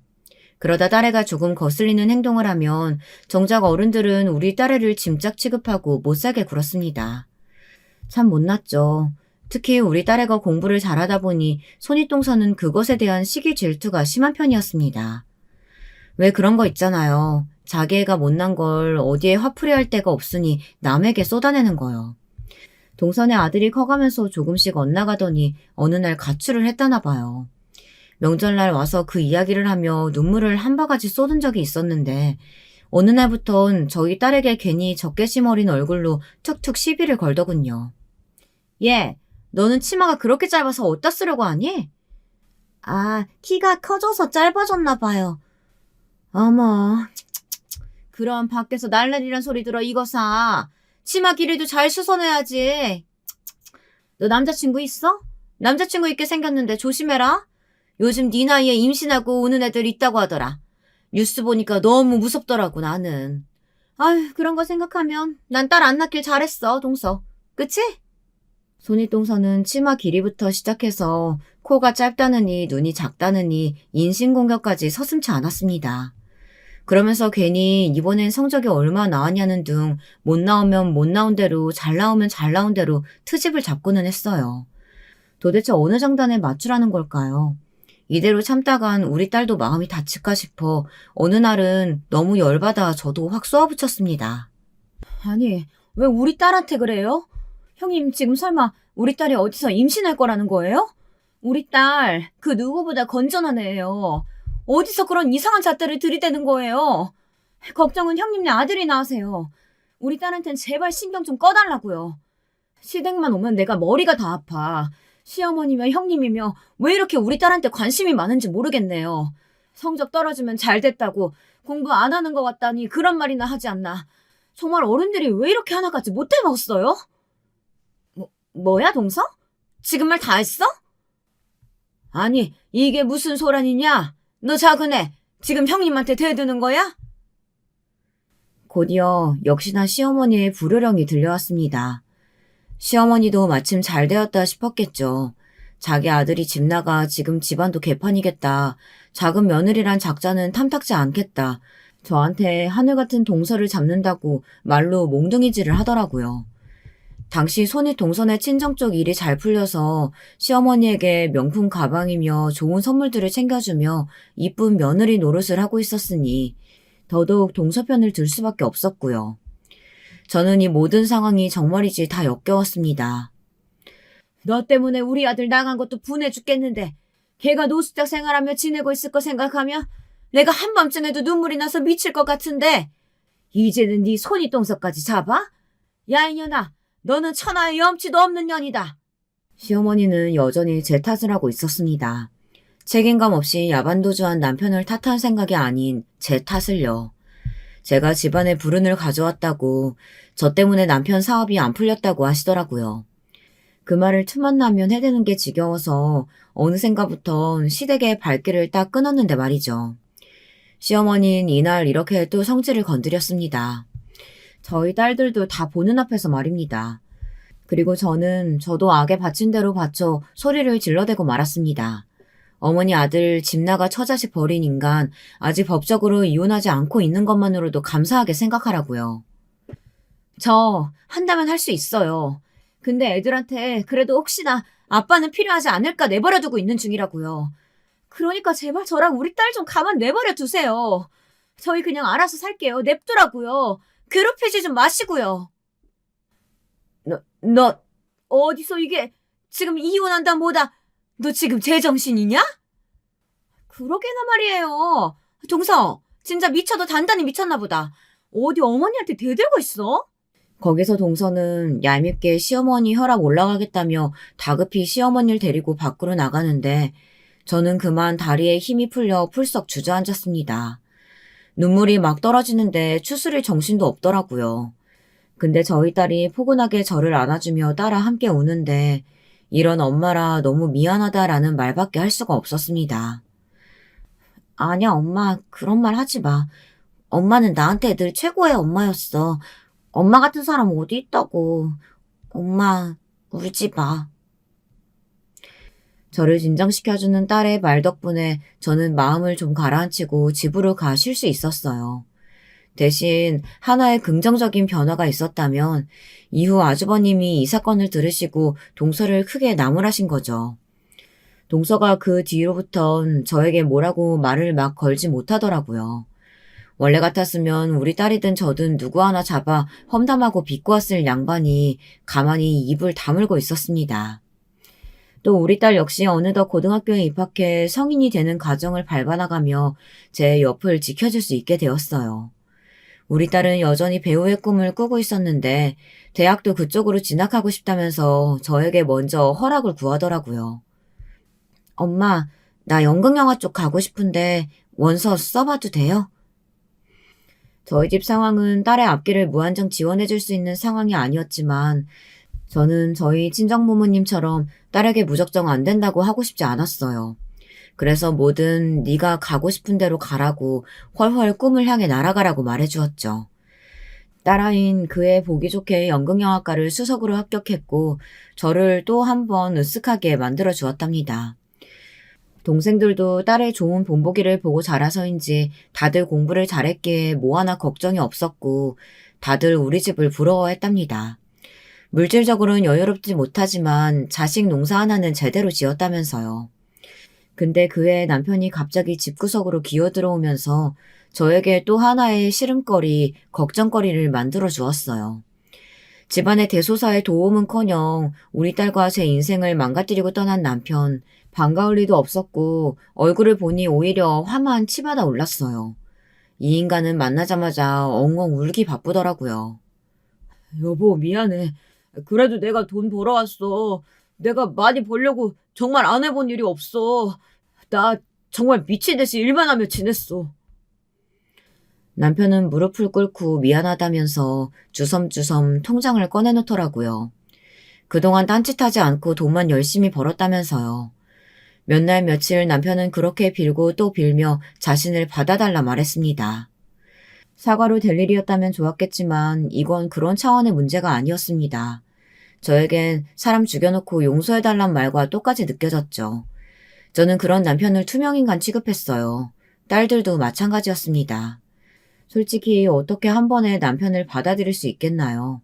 그러다 딸애가 조금 거슬리는 행동을 하면 정작 어른들은 우리 딸애를 짐짝 취급하고 못살게 굴었습니다. 참 못났죠. 특히 우리 딸애가 공부를 잘하다 보니 손윗동서는 그것에 대한 시기 질투가 심한 편이었습니다. 왜 그런 거 있잖아요. 자기 애가 못난 걸 어디에 화풀이할 데가 없으니 남에게 쏟아내는 거요. 동선의 아들이 커가면서 조금씩 엇나가더니 어느 날 가출을 했다나 봐요. 명절날 와서 그 이야기를 하며 눈물을 한 바가지 쏟은 적이 있었는데 어느 날부턴 저희 딸에게 괜히 적개심 어린 얼굴로 툭툭 시비를 걸더군요. 얘, 너는 치마가 그렇게 짧아서 어디다 쓰려고 하니? 아, 키가 커져서 짧아졌나 봐요. 어머, 그럼 밖에서 날라리란 소리 들어 이거 사. 치마 길이도 잘 수선해야지. 너 남자친구 있어? 남자친구 있게 생겼는데 조심해라. 요즘 네 나이에 임신하고 오는 애들 있다고 하더라. 뉴스 보니까 너무 무섭더라고 나는. 아휴, 그런 거 생각하면 난 딸 안 낳길 잘했어, 동서. 그치? 손윗동서는 치마 길이부터 시작해서 코가 짧다느니 눈이 작다느니 인신공격까지 서슴지 않았습니다. 그러면서 괜히 이번엔 성적이 얼마 나왔냐는 등 못 나오면 못 나온 대로 잘 나오면 잘 나온 대로 트집을 잡고는 했어요. 도대체 어느 장단에 맞추라는 걸까요? 이대로 참다간 우리 딸도 마음이 다칠까 싶어 어느 날은 너무 열받아 저도 확 쏘아붙였습니다. 아니, 왜 우리 딸한테 그래요? 형님 지금 설마 우리 딸이 어디서 임신할 거라는 거예요? 우리 딸 그 누구보다 건전한 애예요. 어디서 그런 이상한 잣대를 들이대는 거예요? 걱정은 형님네 아들이 낳으세요. 우리 딸한텐 제발 신경 좀 꺼달라고요. 시댁만 오면 내가 머리가 다 아파. 시어머니며 형님이며 왜 이렇게 우리 딸한테 관심이 많은지 모르겠네요. 성적 떨어지면 잘 됐다고 공부 안 하는 것 같다니 그런 말이나 하지 않나. 정말 어른들이 왜 이렇게 하나같이 못해 먹었어요? 뭐야, 동서? 지금 말 다 했어? 아니, 이게 무슨 소란이냐? 너 작은 애, 지금 형님한테 대드는 거야? 곧이어 역시나 시어머니의 불효령이 들려왔습니다. 시어머니도 마침 잘 되었다 싶었겠죠. 자기 아들이 집 나가 지금 집안도 개판이겠다. 작은 며느리란 작자는 탐탁지 않겠다. 저한테 하늘 같은 동서를 잡는다고 말로 몽둥이질을 하더라고요. 당시 손윗동선의 친정 쪽 일이 잘 풀려서 시어머니에게 명품 가방이며 좋은 선물들을 챙겨주며 이쁜 며느리 노릇을 하고 있었으니 더더욱 동서편을 들 수밖에 없었고요. 저는 이 모든 상황이 정말이지 다 역겨웠습니다. 너 때문에 우리 아들 나간 것도 분해 죽겠는데 걔가 노숙자 생활하며 지내고 있을 거 생각하면 내가 한밤중에도 눈물이 나서 미칠 것 같은데 이제는 네 손윗동서까지 잡아? 야 이년아, 너는 천하의 염치도 없는 년이다. 시어머니는 여전히 제 탓을 하고 있었습니다. 책임감 없이 야반도주한 남편을 탓한 생각이 아닌 제 탓을요. 제가 집안에 불운을 가져왔다고, 저 때문에 남편 사업이 안 풀렸다고 하시더라고요. 그 말을 틈만 나면 해대는 게 지겨워서 어느샌가부턴 시댁의 발길을 딱 끊었는데 말이죠. 시어머니는 이날 이렇게 또 성질을 건드렸습니다. 저희 딸들도 다 보는 앞에서 말입니다. 그리고 저도 악에 바친 대로 바쳐 소리를 질러대고 말았습니다. 어머니 아들 집 나가 처자식 버린 인간 아직 법적으로 이혼하지 않고 있는 것만으로도 감사하게 생각하라고요. 저 한다면 할 수 있어요. 근데 애들한테 그래도 혹시나 아빠는 필요하지 않을까 내버려두고 있는 중이라고요. 그러니까 제발 저랑 우리 딸 좀 가만 내버려 두세요. 저희 그냥 알아서 살게요. 냅두라고요. 괴롭히지 좀 마시고요. 너 어디서 이게 지금 이혼한다 뭐다. 너 지금 제정신이냐? 그러게나 말이에요. 동서, 진짜 미쳐도 단단히 미쳤나 보다. 어디 어머니한테 대들고 있어? 거기서 동서는 얄밉게 시어머니 혈압 올라가겠다며 다급히 시어머니를 데리고 밖으로 나가는데 저는 그만 다리에 힘이 풀려 풀썩 주저앉았습니다. 눈물이 막 떨어지는데 추스릴 정신도 없더라고요. 근데 저희 딸이 포근하게 저를 안아주며 따라 함께 우는데 이런 엄마라 너무 미안하다라는 말밖에 할 수가 없었습니다. 아니야, 엄마. 그런 말 하지 마. 엄마는 나한테 늘 최고의 엄마였어. 엄마 같은 사람 어디 있다고. 엄마, 울지 마. 저를 진정시켜주는 딸의 말 덕분에 저는 마음을 좀 가라앉히고 집으로 가 쉴 수 있었어요. 대신 하나의 긍정적인 변화가 있었다면 이후 아주버님이 이 사건을 들으시고 동서를 크게 나무라신 거죠. 동서가 그 뒤로부턴 저에게 뭐라고 말을 막 걸지 못하더라고요. 원래 같았으면 우리 딸이든 저든 누구 하나 잡아 험담하고 비꼬았을 양반이 가만히 입을 다물고 있었습니다. 또 우리 딸 역시 어느덧 고등학교에 입학해 성인이 되는 과정을 밟아나가며 제 옆을 지켜줄 수 있게 되었어요. 우리 딸은 여전히 배우의 꿈을 꾸고 있었는데 대학도 그쪽으로 진학하고 싶다면서 저에게 먼저 허락을 구하더라고요. 엄마, 나 연극영화 쪽 가고 싶은데 원서 써봐도 돼요? 저희 집 상황은 딸의 앞길을 무한정 지원해줄 수 있는 상황이 아니었지만 저는 저희 친정부모님처럼 딸에게 무작정 안 된다고 하고 싶지 않았어요. 그래서 뭐든 네가 가고 싶은 대로 가라고 훨훨 꿈을 향해 날아가라고 말해주었죠. 딸아인 그의 보기 좋게 연극영화과를 수석으로 합격했고 저를 또 한 번 으쓱하게 만들어 주었답니다. 동생들도 딸의 좋은 본보기를 보고 자라서인지 다들 공부를 잘했기에 뭐 하나 걱정이 없었고 다들 우리 집을 부러워했답니다. 물질적으로는 여유롭지 못하지만 자식 농사 하나는 제대로 지었다면서요. 근데 그해 남편이 갑자기 집구석으로 기어들어오면서 저에게 또 하나의 시름거리, 걱정거리를 만들어 주었어요. 집안의 대소사에 도움은커녕 우리 딸과 제 인생을 망가뜨리고 떠난 남편, 반가울 리도 없었고 얼굴을 보니 오히려 화만 치받아 올랐어요. 이 인간은 만나자마자 엉엉 울기 바쁘더라고요. 여보, 미안해. 그래도 내가 돈 벌어왔어. 내가 많이 벌려고 정말 안 해본 일이 없어. 나 정말 미친 듯이 일만 하며 지냈어. 남편은 무릎을 꿇고 미안하다면서 주섬주섬 통장을 꺼내놓더라고요. 그동안 딴짓하지 않고 돈만 열심히 벌었다면서요. 몇 날 며칠 남편은 그렇게 빌고 또 빌며 자신을 받아달라 말했습니다. 사과로 될 일이었다면 좋았겠지만 이건 그런 차원의 문제가 아니었습니다. 저에겐 사람 죽여놓고 용서해달란 말과 똑같이 느껴졌죠. 저는 그런 남편을 투명인간 취급했어요. 딸들도 마찬가지였습니다. 솔직히 어떻게 한 번에 남편을 받아들일 수 있겠나요?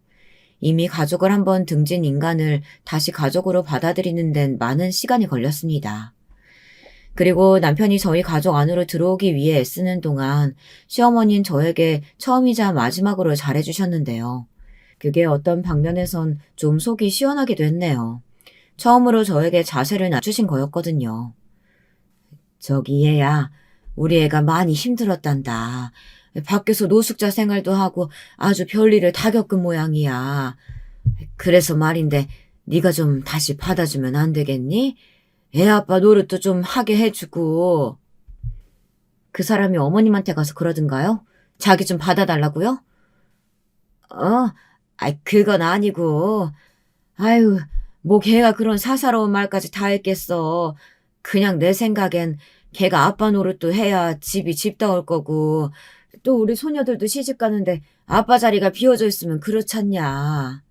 이미 가족을 한번 등진 인간을 다시 가족으로 받아들이는 데는 많은 시간이 걸렸습니다. 그리고 남편이 저희 가족 안으로 들어오기 위해 애쓰는 동안 시어머니는 저에게 처음이자 마지막으로 잘해주셨는데요. 그게 어떤 방면에선 좀 속이 시원하기도 했네요. 처음으로 저에게 자세를 낮추신 거였거든요. 저기 얘야, 우리 애가 많이 힘들었단다. 밖에서 노숙자 생활도 하고 아주 별일을 다 겪은 모양이야. 그래서 말인데 네가 좀 다시 받아주면 안 되겠니? 애 아빠 노릇도 좀 하게 해주고. 그 사람이 어머님한테 가서 그러던가요? 자기 좀 받아달라고요? 그건 아니고. 뭐 걔가 그런 사사로운 말까지 다 했겠어. 그냥 내 생각엔 걔가 아빠 노릇도 해야 집이 집다울 거고 또 우리 소녀들도 시집 가는데 아빠 자리가 비어져 있으면 그렇잖냐.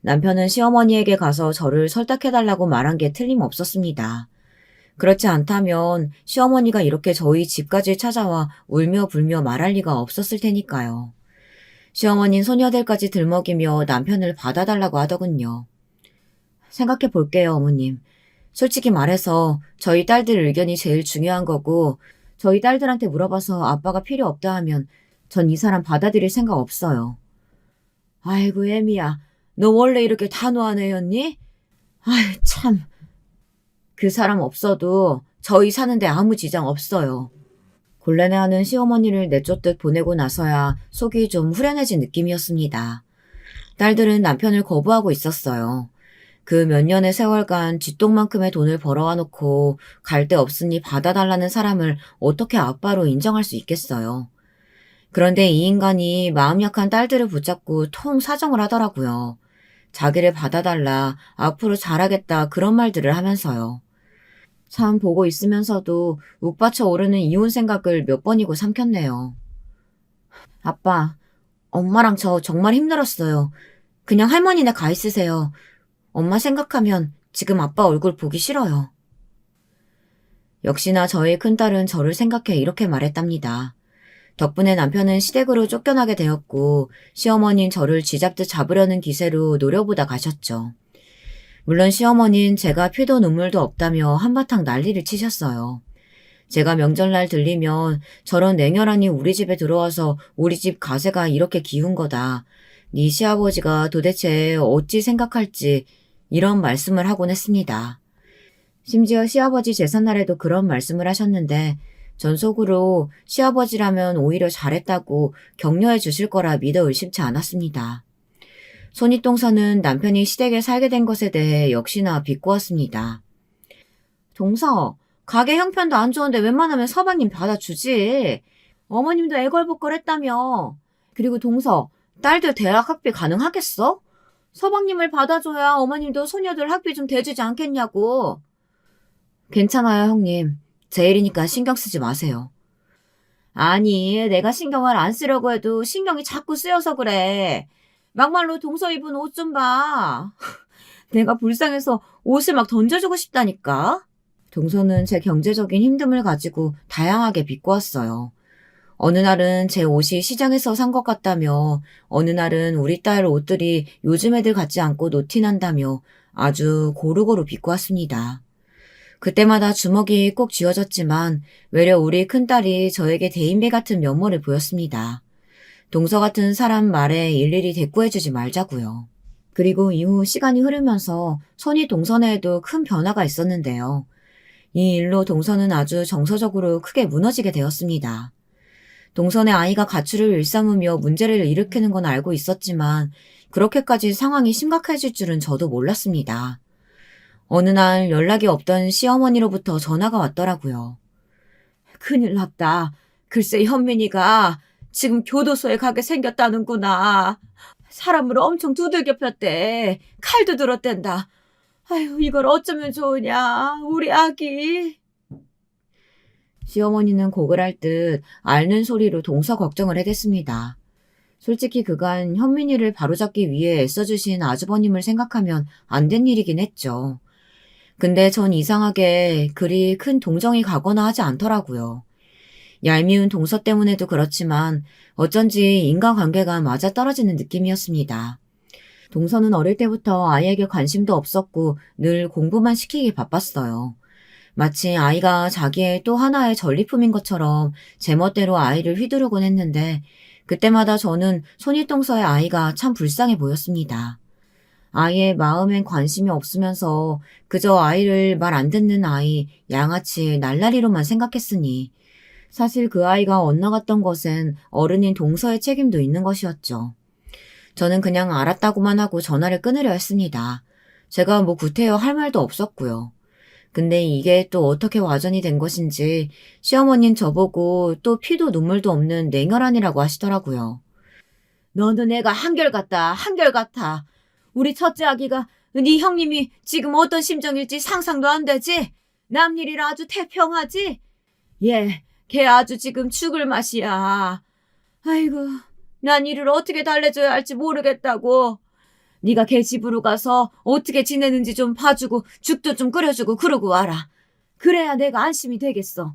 남편은 시어머니에게 가서 저를 설득해달라고 말한 게 틀림없었습니다. 그렇지 않다면 시어머니가 이렇게 저희 집까지 찾아와 울며 불며 말할 리가 없었을 테니까요. 시어머니는 소녀들까지 들먹이며 남편을 받아달라고 하더군요. 생각해 볼게요, 어머님. 솔직히 말해서 저희 딸들 의견이 제일 중요한 거고 저희 딸들한테 물어봐서 아빠가 필요 없다 하면 전 이 사람 받아들일 생각 없어요. 아이고 애미야, 너 원래 이렇게 단호한 애였니? 아이 참. 그 사람 없어도 저희 사는데 아무 지장 없어요. 곤란해하는 시어머니를 내쫓듯 보내고 나서야 속이 좀 후련해진 느낌이었습니다. 딸들은 남편을 거부하고 있었어요. 그 몇 년의 세월간 쥐똥만큼의 돈을 벌어와 놓고 갈 데 없으니 받아달라는 사람을 어떻게 아빠로 인정할 수 있겠어요. 그런데 이 인간이 마음 약한 딸들을 붙잡고 통 사정을 하더라고요. 자기를 받아달라, 앞으로 잘하겠다 그런 말들을 하면서요. 참 보고 있으면서도 욱받쳐 오르는 이혼 생각을 몇 번이고 삼켰네요. 아빠, 엄마랑 저 정말 힘들었어요. 그냥 할머니네 가 있으세요. 엄마 생각하면 지금 아빠 얼굴 보기 싫어요. 역시나 저의 큰딸은 저를 생각해 이렇게 말했답니다. 덕분에 남편은 시댁으로 쫓겨나게 되었고 시어머니는 저를 쥐잡듯 잡으려는 기세로 노려보다 가셨죠. 물론 시어머니는 제가 피도 눈물도 없다며 한바탕 난리를 치셨어요. 제가 명절날 들리면 저런 냉혈한이 우리 집에 들어와서 우리 집 가세가 이렇게 기운 거다. 네 시아버지가 도대체 어찌 생각할지 이런 말씀을 하곤 했습니다. 심지어 시아버지 제삿날에도 그런 말씀을 하셨는데 전 속으로 시아버지라면 오히려 잘했다고 격려해 주실 거라 믿어 의심치 않았습니다. 손윗동서는 남편이 시댁에 살게 된 것에 대해 역시나 비꼬았습니다. 동서, 가게 형편도 안 좋은데 웬만하면 서방님 받아주지. 어머님도 애걸복걸했다며. 그리고 동서, 딸들 대학 학비 가능하겠어? 서방님을 받아줘야 어머님도 소녀들 학비 좀 대주지 않겠냐고. 괜찮아요, 형님. 제 일이니까 신경 쓰지 마세요. 아니, 내가 신경을 안 쓰려고 해도 신경이 자꾸 쓰여서 그래. 막말로 동서 입은 옷 좀 봐. 내가 불쌍해서 옷을 막 던져주고 싶다니까. 동서는 제 경제적인 힘듦을 가지고 다양하게 비꼬았어요. 어느 날은 제 옷이 시장에서 산 것 같다며 어느 날은 우리 딸 옷들이 요즘 애들 같지 않고 노티난다며 아주 고루고루 비꼬았습니다. 그때마다 주먹이 꼭 쥐어졌지만 외려 우리 큰딸이 저에게 대인배 같은 면모를 보였습니다. 동서 같은 사람 말에 일일이 대꾸해주지 말자고요. 그리고 이후 시간이 흐르면서 손이 동서네에도 큰 변화가 있었는데요. 이 일로 동서는 아주 정서적으로 크게 무너지게 되었습니다. 동선의 아이가 가출을 일삼으며 문제를 일으키는 건 알고 있었지만 그렇게까지 상황이 심각해질 줄은 저도 몰랐습니다. 어느 날 연락이 없던 시어머니로부터 전화가 왔더라고요. 큰일 났다. 글쎄 현민이가 지금 교도소에 가게 생겼다는구나. 사람을 엄청 두들겨 폈대. 칼도 들었댄다. 아유 이걸 어쩌면 좋으냐. 우리 아기. 시어머니는 고글할 듯 앓는 소리로 동서 걱정을 해댔습니다. 솔직히 그간 현민이를 바로잡기 위해 애써주신 아주버님을 생각하면 안 된 일이긴 했죠. 근데 전 이상하게 그리 큰 동정이 가거나 하지 않더라고요. 얄미운 동서 때문에도 그렇지만 어쩐지 인간관계가 맞아떨어지는 느낌이었습니다. 동서는 어릴 때부터 아이에게 관심도 없었고 늘 공부만 시키기 바빴어요. 마치 아이가 자기의 또 하나의 전리품인 것처럼 제멋대로 아이를 휘두르곤 했는데 그때마다 저는 손윗동서의 아이가 참 불쌍해 보였습니다. 아이의 마음엔 관심이 없으면서 그저 아이를 말 안 듣는 아이, 양아치, 날라리로만 생각했으니 사실 그 아이가 엇나갔던 것엔 어른인 동서의 책임도 있는 것이었죠. 저는 그냥 알았다고만 하고 전화를 끊으려 했습니다. 제가 뭐 구태여 할 말도 없었고요. 근데 이게 또 어떻게 와전이 된 것인지 시어머니는 저보고 또 피도 눈물도 없는 냉혈한이라고 하시더라고요. 너는 애가 한결같다. 우리 첫째 아기가 네 형님이 지금 어떤 심정일지 상상도 안 되지? 남일이라 아주 태평하지? 예, 걔 아주 지금 죽을 맛이야. 아이고, 난 이를 어떻게 달래줘야 할지 모르겠다고. 네가 걔 집으로 가서 어떻게 지내는지 좀 봐주고 죽도 좀 끓여주고 그러고 와라. 그래야 내가 안심이 되겠어.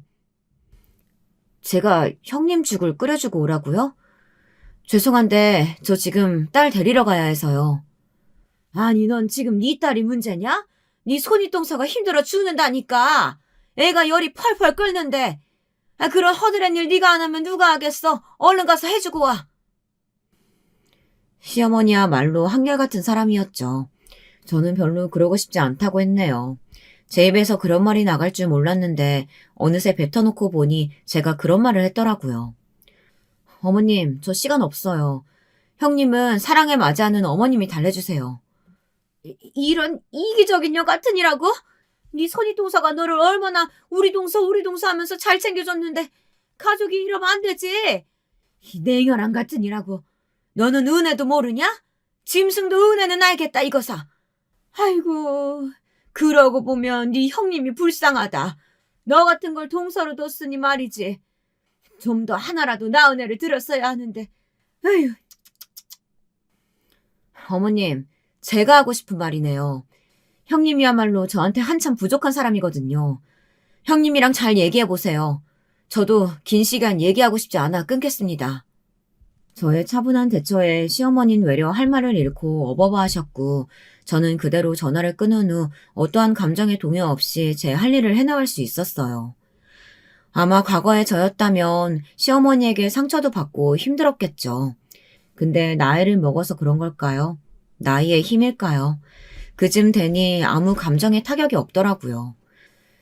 제가 형님 죽을 끓여주고 오라고요? 죄송한데 저 지금 딸 데리러 가야 해서요. 아니 넌 지금 네 딸이 문제냐? 네 손윗동서가 힘들어 죽는다니까. 애가 열이 펄펄 끓는데. 그런 허드렛 일 네가 안 하면 누가 하겠어. 얼른 가서 해주고 와. 시어머니야말로 한결같은 사람이었죠. 저는 별로 그러고 싶지 않다고 했네요. 제 입에서 그런 말이 나갈 줄 몰랐는데 어느새 뱉어놓고 보니 제가 그런 말을 했더라고요. 어머님, 저 시간 없어요. 형님은 사랑에 맞이하는 어머님이 달래주세요. 이런 이기적인 녀 같으니라고? 네 손윗동서가 너를 얼마나 우리 동서 하면서 잘 챙겨줬는데 가족이 이러면 안 되지. 이 냉혈한 같으니라고. 너는 은혜도 모르냐? 짐승도 은혜는 알겠다 이거사. 아이고, 그러고 보면 네 형님이 불쌍하다. 너 같은 걸 동서로 뒀으니 말이지. 좀 더 하나라도 나은 애를 들었어야 하는데. 아휴. 어머님, 제가 하고 싶은 말이네요. 형님이야말로 저한테 한참 부족한 사람이거든요. 형님이랑 잘 얘기해보세요. 저도 긴 시간 얘기하고 싶지 않아 끊겠습니다. 저의 차분한 대처에 시어머니는 외려 할 말을 잃고 어버버하셨고 저는 그대로 전화를 끊은 후 어떠한 감정의 동요 없이 제 할 일을 해나갈 수 있었어요. 아마 과거의 저였다면 시어머니에게 상처도 받고 힘들었겠죠. 근데 나이를 먹어서 그런 걸까요? 나이의 힘일까요? 그쯤 되니 아무 감정의 타격이 없더라고요.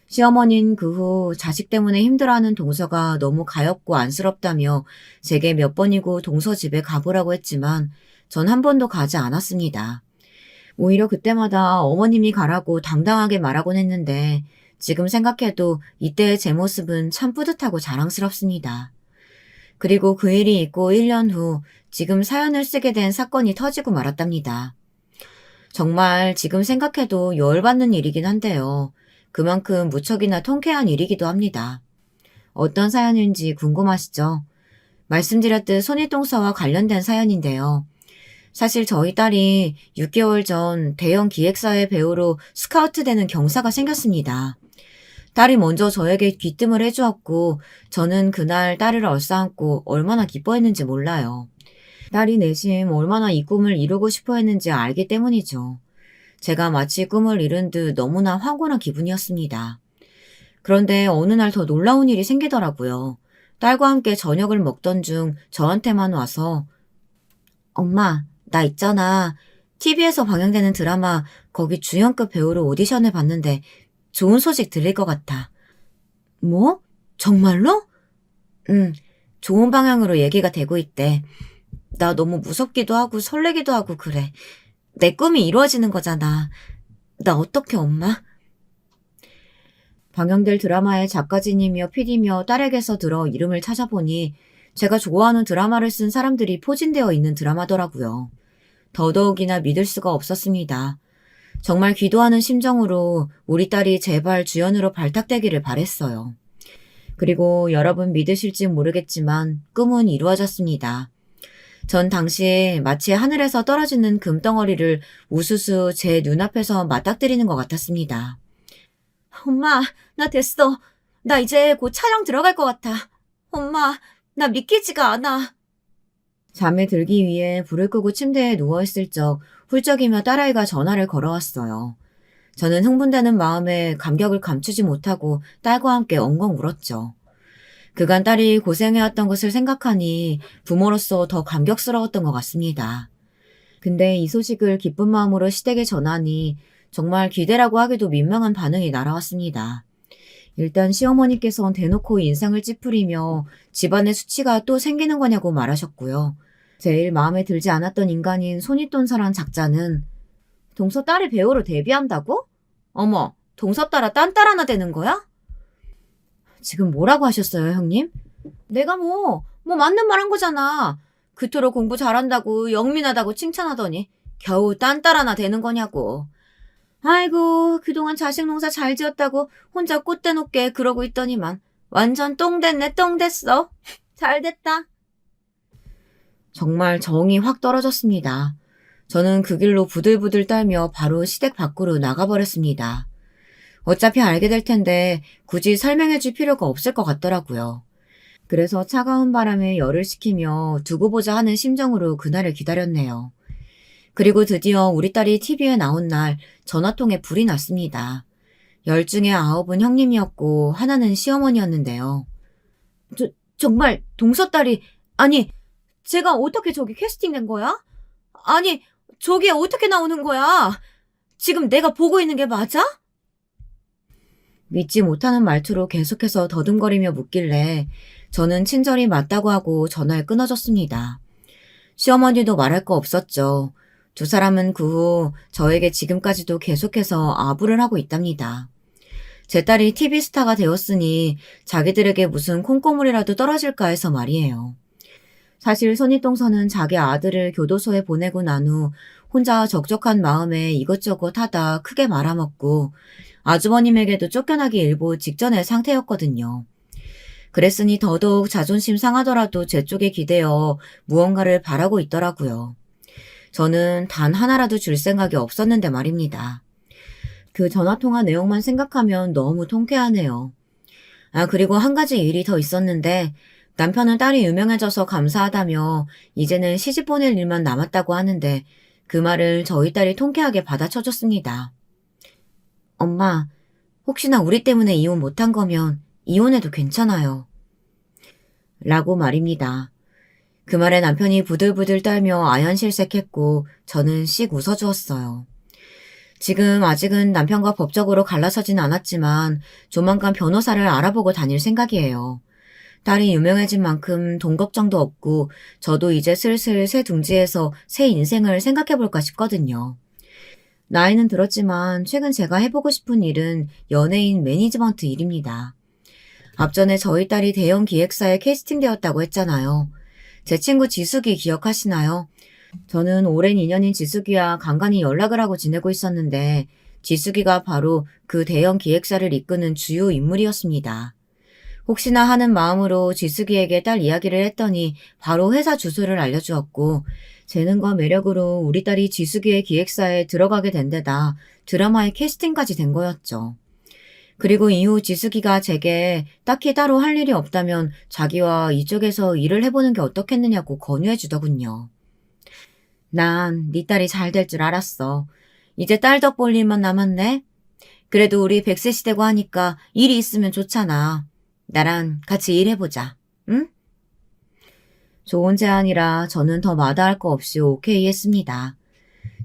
시어머니는 그 후 자식 때문에 힘들어하는 동서가 너무 가엾고 안쓰럽다며 제게 몇 번이고 동서 집에 가보라고 했지만 전 한 번도 가지 않았습니다. 오히려 그때마다 어머님이 가라고 당당하게 말하곤 했는데 지금 생각해도 이때의 제 모습은 참 뿌듯하고 자랑스럽습니다. 그리고 그 일이 있고 1년 후 지금 사연을 쓰게 된 사건이 터지고 말았답니다. 정말 지금 생각해도 열받는 일이긴 한데요. 그만큼 무척이나 통쾌한 일이기도 합니다. 어떤 사연인지 궁금하시죠? 말씀드렸듯 손윗동서와 관련된 사연인데요. 사실 저희 딸이 6개월 전 대형 기획사의 배우로 스카우트되는 경사가 생겼습니다. 딸이 먼저 저에게 귀뜸을 해주었고 저는 그날 딸을 얼싸안고 얼마나 기뻐했는지 몰라요. 딸이 내심 얼마나 이 꿈을 이루고 싶어 했는지 알기 때문이죠. 제가 마치 꿈을 이룬 듯 너무나 황홀한 기분이었습니다. 그런데 어느 날 더 놀라운 일이 생기더라고요. 딸과 함께 저녁을 먹던 중 저한테만 와서 엄마, 나 있잖아. TV에서 방영되는 드라마 거기 주연급 배우로 오디션을 봤는데 좋은 소식 들릴 것 같아. 뭐? 정말로? 응, 좋은 방향으로 얘기가 되고 있대. 나 너무 무섭기도 하고 설레기도 하고 그래. 내 꿈이 이루어지는 거잖아. 나 어떡해, 엄마? 방영될 드라마의 작가진이며 PD며 딸에게서 들어 이름을 찾아보니 제가 좋아하는 드라마를 쓴 사람들이 포진되어 있는 드라마더라고요. 더더욱이나 믿을 수가 없었습니다. 정말 기도하는 심정으로 우리 딸이 제발 주연으로 발탁되기를 바랬어요. 그리고 여러분 믿으실지 모르겠지만 꿈은 이루어졌습니다. 전 당시에 마치 하늘에서 떨어지는 금덩어리를 우수수 제 눈앞에서 맞닥뜨리는 것 같았습니다. 엄마, 나 됐어. 나 이제 곧 촬영 들어갈 것 같아. 엄마, 나 믿기지가 않아. 잠에 들기 위해 불을 끄고 침대에 누워있을 적 훌쩍이며 딸아이가 전화를 걸어왔어요. 저는 흥분되는 마음에 감격을 감추지 못하고 딸과 함께 엉엉 울었죠. 그간 딸이 고생해왔던 것을 생각하니 부모로서 더 감격스러웠던 것 같습니다. 근데 이 소식을 기쁜 마음으로 시댁에 전하니 정말 기대라고 하기도 민망한 반응이 날아왔습니다. 일단 시어머니께서는 대놓고 인상을 찌푸리며 집안의 수치가 또 생기는 거냐고 말하셨고요. 제일 마음에 들지 않았던 인간인 손윗돈사란 작자는 동서 딸이 배우로 데뷔한다고? 어머, 동서 따라 딴 딸 하나 되는 거야? 지금 뭐라고 하셨어요, 형님? 내가 맞는 말 한 거잖아. 그토록 공부 잘한다고 영민하다고 칭찬하더니 겨우 딴 딸 하나 되는 거냐고. 아이고, 그동안 자식 농사 잘 지었다고 혼자 꽃대 놓게 그러고 있더니만 완전 똥 됐네, 똥 됐어. 잘 됐다. 정말 정이 확 떨어졌습니다. 저는 그 길로 부들부들 떨며 바로 시댁 밖으로 나가버렸습니다. 어차피 알게 될 텐데 굳이 설명해 줄 필요가 없을 것 같더라고요. 그래서 차가운 바람에 열을 식히며 두고 보자 하는 심정으로 그날을 기다렸네요. 그리고 드디어 우리 딸이 TV에 나온 날 전화통에 불이 났습니다. 10 중에 9은 형님이었고 하나는 시어머니였는데요. 정말 동서딸이, 아니, 제가 어떻게 저기 캐스팅된 거야? 아니, 저게 어떻게 나오는 거야? 지금 내가 보고 있는 게 맞아? 믿지 못하는 말투로 계속해서 더듬거리며 묻길래 저는 친절히 맞다고 하고 전화를 끊어줬습니다. 시어머니도 말할 거 없었죠. 두 사람은 그 후 저에게 지금까지도 계속해서 아부를 하고 있답니다. 제 딸이 TV 스타가 되었으니 자기들에게 무슨 콩고물이라도 떨어질까 해서 말이에요. 사실 손윗동서는 자기 아들을 교도소에 보내고 난 후 혼자 적적한 마음에 이것저것 하다 크게 말아먹고 아주버님에게도 쫓겨나기 일보 직전의 상태였거든요. 그랬으니 더더욱 자존심 상하더라도 제 쪽에 기대어 무언가를 바라고 있더라고요. 저는 단 하나라도 줄 생각이 없었는데 말입니다. 그 전화통화 내용만 생각하면 너무 통쾌하네요. 그리고 한 가지 일이 더 있었는데 남편은 딸이 유명해져서 감사하다며 이제는 시집 보낼 일만 남았다고 하는데 그 말을 저희 딸이 통쾌하게 받아쳐줬습니다. 엄마, 혹시나 우리 때문에 이혼 못한 거면 이혼해도 괜찮아요. 라고 말입니다. 그 말에 남편이 부들부들 떨며 아연실색했고 저는 씩 웃어주었어요. 지금 아직은 남편과 법적으로 갈라서진 않았지만 조만간 변호사를 알아보고 다닐 생각이에요. 딸이 유명해진 만큼 돈 걱정도 없고 저도 이제 슬슬 새 둥지에서 새 인생을 생각해볼까 싶거든요. 나이는 들었지만 최근 제가 해보고 싶은 일은 연예인 매니지먼트 일입니다. 앞전에 저희 딸이 대형 기획사에 캐스팅되었다고 했잖아요. 제 친구 지숙이 기억하시나요? 저는 오랜 인연인 지숙이와 간간히 연락을 하고 지내고 있었는데 지숙이가 바로 그 대형 기획사를 이끄는 주요 인물이었습니다. 혹시나 하는 마음으로 지숙이에게 딸 이야기를 했더니 바로 회사 주소를 알려주었고 재능과 매력으로 우리 딸이 지숙이의 기획사에 들어가게 된 데다 드라마에 캐스팅까지 된 거였죠. 그리고 이후 지숙이가 제게 딱히 따로 할 일이 없다면 자기와 이쪽에서 일을 해보는 게 어떻겠느냐고 권유해 주더군요. 난 네 딸이 잘 될 줄 알았어. 이제 딸 덕볼 일만 남았네. 그래도 우리 100세 시대고 하니까 일이 있으면 좋잖아. 나랑 같이 일해보자. 응? 좋은 제안이라 저는 더 마다할 거 없이 오케이 했습니다.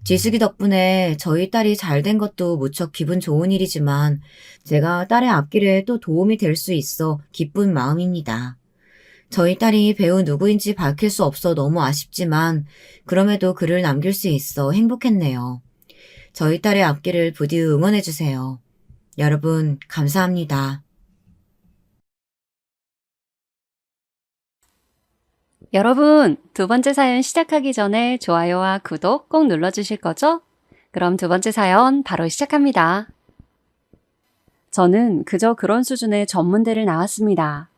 지숙이 덕분에 저희 딸이 잘 된 것도 무척 기분 좋은 일이지만 제가 딸의 앞길에 또 도움이 될 수 있어 기쁜 마음입니다. 저희 딸이 배우 누구인지 밝힐 수 없어 너무 아쉽지만 그럼에도 글을 남길 수 있어 행복했네요. 저희 딸의 앞길을 부디 응원해주세요. 여러분 감사합니다. 여러분, 두 번째 사연 시작하기 전에 좋아요와 구독 꼭 눌러주실 거죠? 그럼 두 번째 사연 바로 시작합니다. 저는 그저 그런 수준의 전문대를 나왔습니다.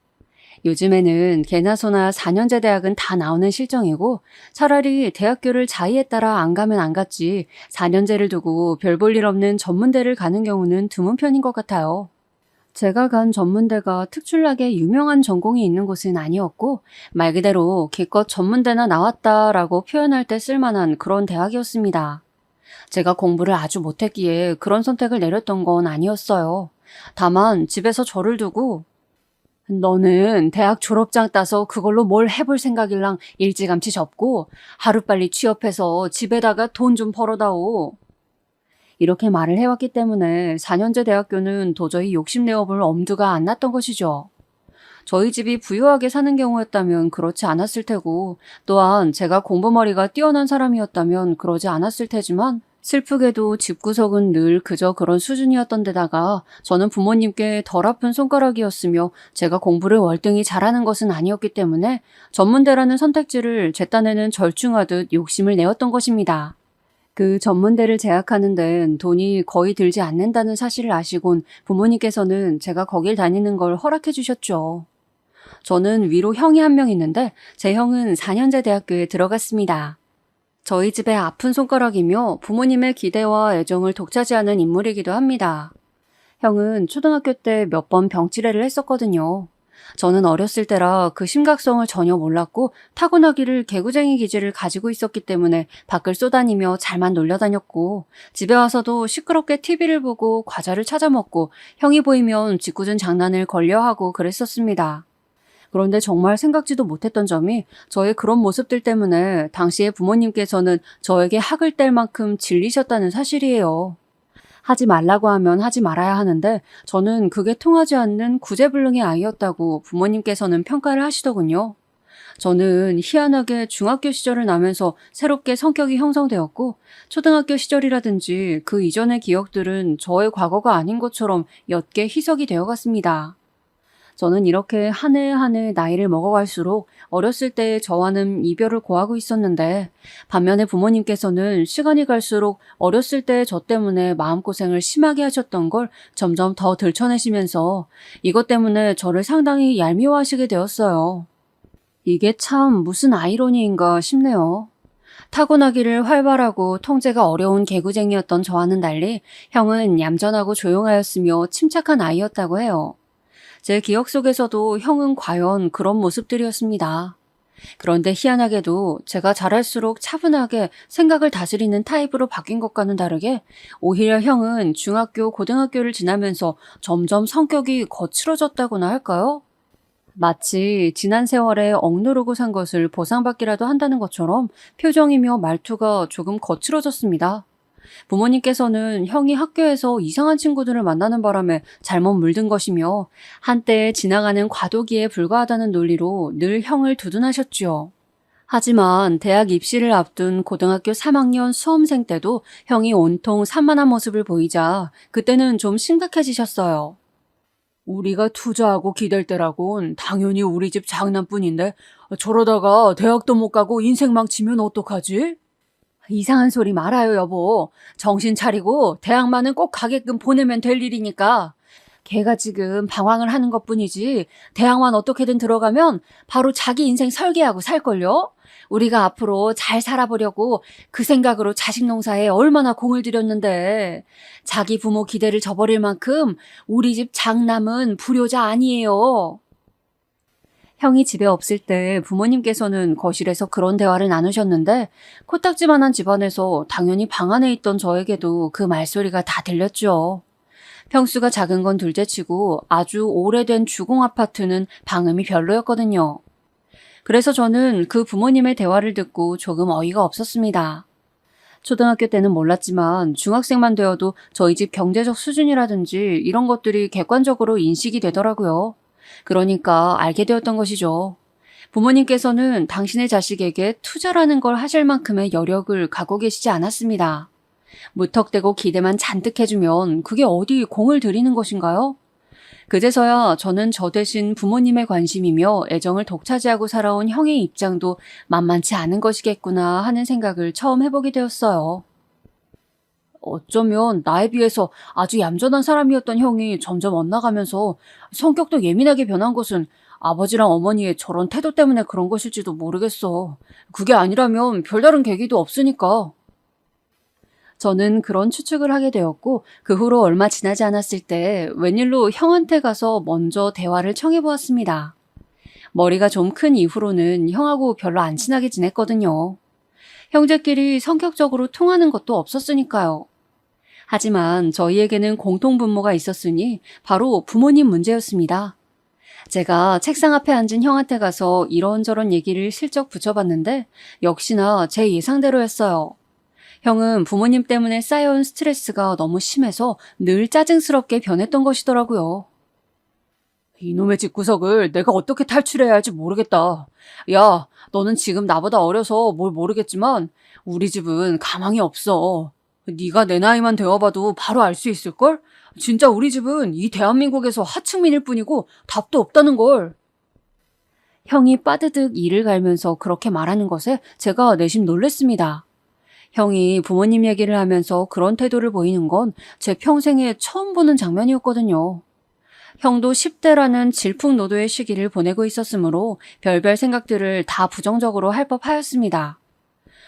요즘에는 개나 소나 4년제 대학은 다 나오는 실정이고 차라리 대학교를 자의에 따라 안 가면 안 갔지 4년제를 두고 별 볼 일 없는 전문대를 가는 경우는 드문 편인 것 같아요. 제가 간 전문대가 특출나게 유명한 전공이 있는 곳은 아니었고 말 그대로 기껏 전문대나 나왔다라고 표현할 때 쓸만한 그런 대학이었습니다. 제가 공부를 아주 못했기에 그런 선택을 내렸던 건 아니었어요. 다만 집에서 저를 두고 너는 대학 졸업장 따서 그걸로 뭘 해볼 생각일랑 일찌감치 접고 하루빨리 취업해서 집에다가 돈 좀 벌어다오. 이렇게 말을 해왔기 때문에 4년제 대학교는 도저히 욕심내어볼 엄두가 안 났던 것이죠. 저희 집이 부유하게 사는 경우였다면 그렇지 않았을 테고 또한 제가 공부머리가 뛰어난 사람이었다면 그러지 않았을 테지만 슬프게도 집구석은 늘 그저 그런 수준이었던 데다가 저는 부모님께 덜 아픈 손가락이었으며 제가 공부를 월등히 잘하는 것은 아니었기 때문에 전문대라는 선택지를 제 딴에는 절충하듯 욕심을 내었던 것입니다. 그 전문대를 재학하는 데는 돈이 거의 들지 않는다는 사실을 아시곤 부모님께서는 제가 거길 다니는 걸 허락해 주셨죠. 저는 위로 형이 한 명 있는데 제 형은 4년제 대학교에 들어갔습니다. 저희 집의 아픈 손가락이며 부모님의 기대와 애정을 독차지하는 인물이기도 합니다. 형은 초등학교 때 몇 번 병치레를 했었거든요. 저는 어렸을 때라 그 심각성을 전혀 몰랐고 타고나기를 개구쟁이 기질을 가지고 있었기 때문에 밖을 쏘다니며 잘만 놀려다녔고 집에 와서도 시끄럽게 TV를 보고 과자를 찾아 먹고 형이 보이면 짓궂은 장난을 걸려하고 그랬었습니다. 그런데 정말 생각지도 못했던 점이 저의 그런 모습들 때문에 당시에 부모님께서는 저에게 학을 뗄 만큼 질리셨다는 사실이에요. 하지 말라고 하면 하지 말아야 하는데 저는 그게 통하지 않는 구제불능의 아이였다고 부모님께서는 평가를 하시더군요. 저는 희한하게 중학교 시절을 나면서 새롭게 성격이 형성되었고 초등학교 시절이라든지 그 이전의 기억들은 저의 과거가 아닌 것처럼 옅게 희석이 되어갔습니다. 저는 이렇게 한 해 한 해 나이를 먹어갈수록 어렸을 때 저와는 이별을 고하고 있었는데 반면에 부모님께서는 시간이 갈수록 어렸을 때 저 때문에 마음고생을 심하게 하셨던 걸 점점 더 들춰내시면서 이것 때문에 저를 상당히 얄미워하시게 되었어요. 이게 참 무슨 아이러니인가 싶네요. 타고나기를 활발하고 통제가 어려운 개구쟁이였던 저와는 달리 형은 얌전하고 조용하였으며 침착한 아이였다고 해요. 제 기억 속에서도 형은 과연 그런 모습들이었습니다. 그런데 희한하게도 제가 자랄수록 차분하게 생각을 다스리는 타입으로 바뀐 것과는 다르게 오히려 형은 중학교, 고등학교를 지나면서 점점 성격이 거칠어졌다고나 할까요? 마치 지난 세월에 억누르고 산 것을 보상받기라도 한다는 것처럼 표정이며 말투가 조금 거칠어졌습니다. 부모님께서는 형이 학교에서 이상한 친구들을 만나는 바람에 잘못 물든 것이며 한때 지나가는 과도기에 불과하다는 논리로 늘 형을 두둔하셨지요. 하지만 대학 입시를 앞둔 고등학교 3학년 수험생 때도 형이 온통 산만한 모습을 보이자 그때는 좀 심각해지셨어요. 우리가 투자하고 기댈 때라곤 당연히 우리 집 장남뿐인데 저러다가 대학도 못 가고 인생 망치면 어떡하지? 이상한 소리 말아요, 여보. 정신 차리고 대학만은 꼭 가게끔 보내면 될 일이니까. 걔가 지금 방황을 하는 것뿐이지 대학만 어떻게든 들어가면 바로 자기 인생 설계하고 살걸요? 우리가 앞으로 잘 살아보려고 그 생각으로 자식 농사에 얼마나 공을 들였는데 자기 부모 기대를 저버릴 만큼 우리 집 장남은 불효자 아니에요. 형이 집에 없을 때 부모님께서는 거실에서 그런 대화를 나누셨는데 코딱지만한 집안에서 당연히 방 안에 있던 저에게도 그 말소리가 다 들렸죠. 평수가 작은 건 둘째치고 아주 오래된 주공 아파트는 방음이 별로였거든요. 그래서 저는 그 부모님의 대화를 듣고 조금 어이가 없었습니다. 초등학교 때는 몰랐지만 중학생만 되어도 저희 집 경제적 수준이라든지 이런 것들이 객관적으로 인식이 되더라고요. 그러니까 알게 되었던 것이죠. 부모님께서는 당신의 자식에게 투자라는 걸 하실 만큼의 여력을 갖고 계시지 않았습니다. 무턱대고 기대만 잔뜩 해주면 그게 어디 공을 들이는 것인가요? 그제서야 저는 저 대신 부모님의 관심이며 애정을 독차지하고 살아온 형의 입장도 만만치 않은 것이겠구나 하는 생각을 처음 해보게 되었어요. 어쩌면 나에 비해서 아주 얌전한 사람이었던 형이 점점 엇나가면서 성격도 예민하게 변한 것은 아버지랑 어머니의 저런 태도 때문에 그런 것일지도 모르겠어. 그게 아니라면 별다른 계기도 없으니까. 저는 그런 추측을 하게 되었고 그 후로 얼마 지나지 않았을 때 웬일로 형한테 가서 먼저 대화를 청해보았습니다. 머리가 좀 큰 이후로는 형하고 별로 안 친하게 지냈거든요. 형제끼리 성격적으로 통하는 것도 없었으니까요. 하지만 저희에게는 공통분모가 있었으니 바로 부모님 문제였습니다. 제가 책상 앞에 앉은 형한테 가서 이런저런 얘기를 슬쩍 붙여봤는데 역시나 제 예상대로였어요. 형은 부모님 때문에 쌓여온 스트레스가 너무 심해서 늘 짜증스럽게 변했던 것이더라고요. 이놈의 집구석을 내가 어떻게 탈출해야 할지 모르겠다. 야, 너는 지금 나보다 어려서 뭘 모르겠지만 우리 집은 가망이 없어. 네가 내 나이만 되어봐도 바로 알 수 있을걸? 진짜 우리 집은 이 대한민국에서 하층민일 뿐이고 답도 없다는 걸. 형이 빠드득 이를 갈면서 그렇게 말하는 것에 제가 내심 놀랬습니다. 형이 부모님 얘기를 하면서 그런 태도를 보이는 건 제 평생에 처음 보는 장면이었거든요. 형도 10대라는 질풍노도의 시기를 보내고 있었으므로 별별 생각들을 다 부정적으로 할 법하였습니다.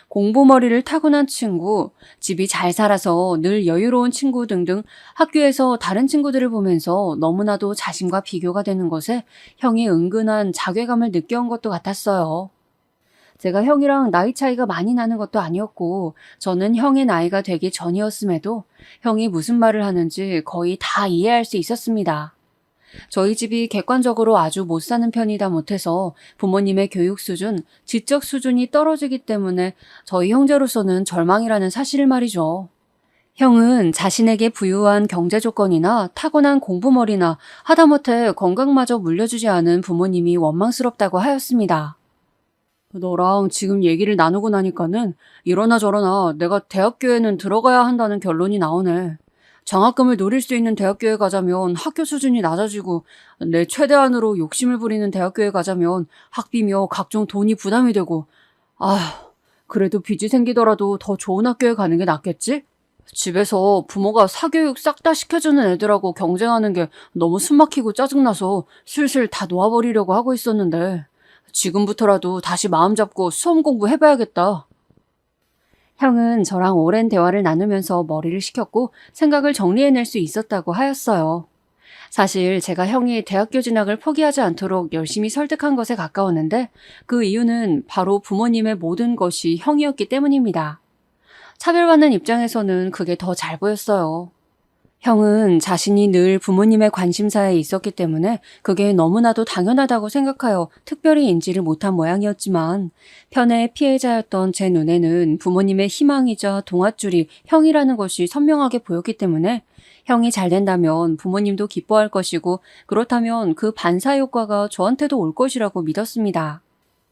공부머리를 타고난 친구, 집이 잘 살아서 늘 여유로운 친구 등등 학교에서 다른 친구들을 보면서 너무나도 자신과 비교가 되는 것에 형이 은근한 자괴감을 느껴온 것도 같았어요. 제가 형이랑 나이 차이가 많이 나는 것도 아니었고 저는 형의 나이가 되기 전이었음에도 형이 무슨 말을 하는지 거의 다 이해할 수 있었습니다. 저희 집이 객관적으로 아주 못 사는 편이다 못해서 부모님의 교육 수준, 지적 수준이 떨어지기 때문에 저희 형제로서는 절망이라는 사실을 말이죠. 형은 자신에게 부유한 경제 조건이나 타고난 공부머리나 하다못해 건강마저 물려주지 않은 부모님이 원망스럽다고 하였습니다. 너랑 지금 얘기를 나누고 나니까는 이러나 저러나 내가 대학교에는 들어가야 한다는 결론이 나오네. 장학금을 노릴 수 있는 대학교에 가자면 학교 수준이 낮아지고 내 최대한으로 욕심을 부리는 대학교에 가자면 학비며 각종 돈이 부담이 되고 그래도 빚이 생기더라도 더 좋은 학교에 가는 게 낫겠지? 집에서 부모가 사교육 싹 다 시켜주는 애들하고 경쟁하는 게 너무 숨막히고 짜증나서 슬슬 다 놓아버리려고 하고 있었는데 지금부터라도 다시 마음 잡고 수험 공부해봐야겠다. 형은 저랑 오랜 대화를 나누면서 머리를 식혔고 생각을 정리해낼 수 있었다고 하였어요. 사실 제가 형이 대학교 진학을 포기하지 않도록 열심히 설득한 것에 가까웠는데 그 이유는 바로 부모님의 모든 것이 형이었기 때문입니다. 차별받는 입장에서는 그게 더 잘 보였어요. 형은 자신이 늘 부모님의 관심사에 있었기 때문에 그게 너무나도 당연하다고 생각하여 특별히 인지를 못한 모양이었지만 편애의 피해자였던 제 눈에는 부모님의 희망이자 동아줄이 형이라는 것이 선명하게 보였기 때문에 형이 잘 된다면 부모님도 기뻐할 것이고 그렇다면 그 반사 효과가 저한테도 올 것이라고 믿었습니다.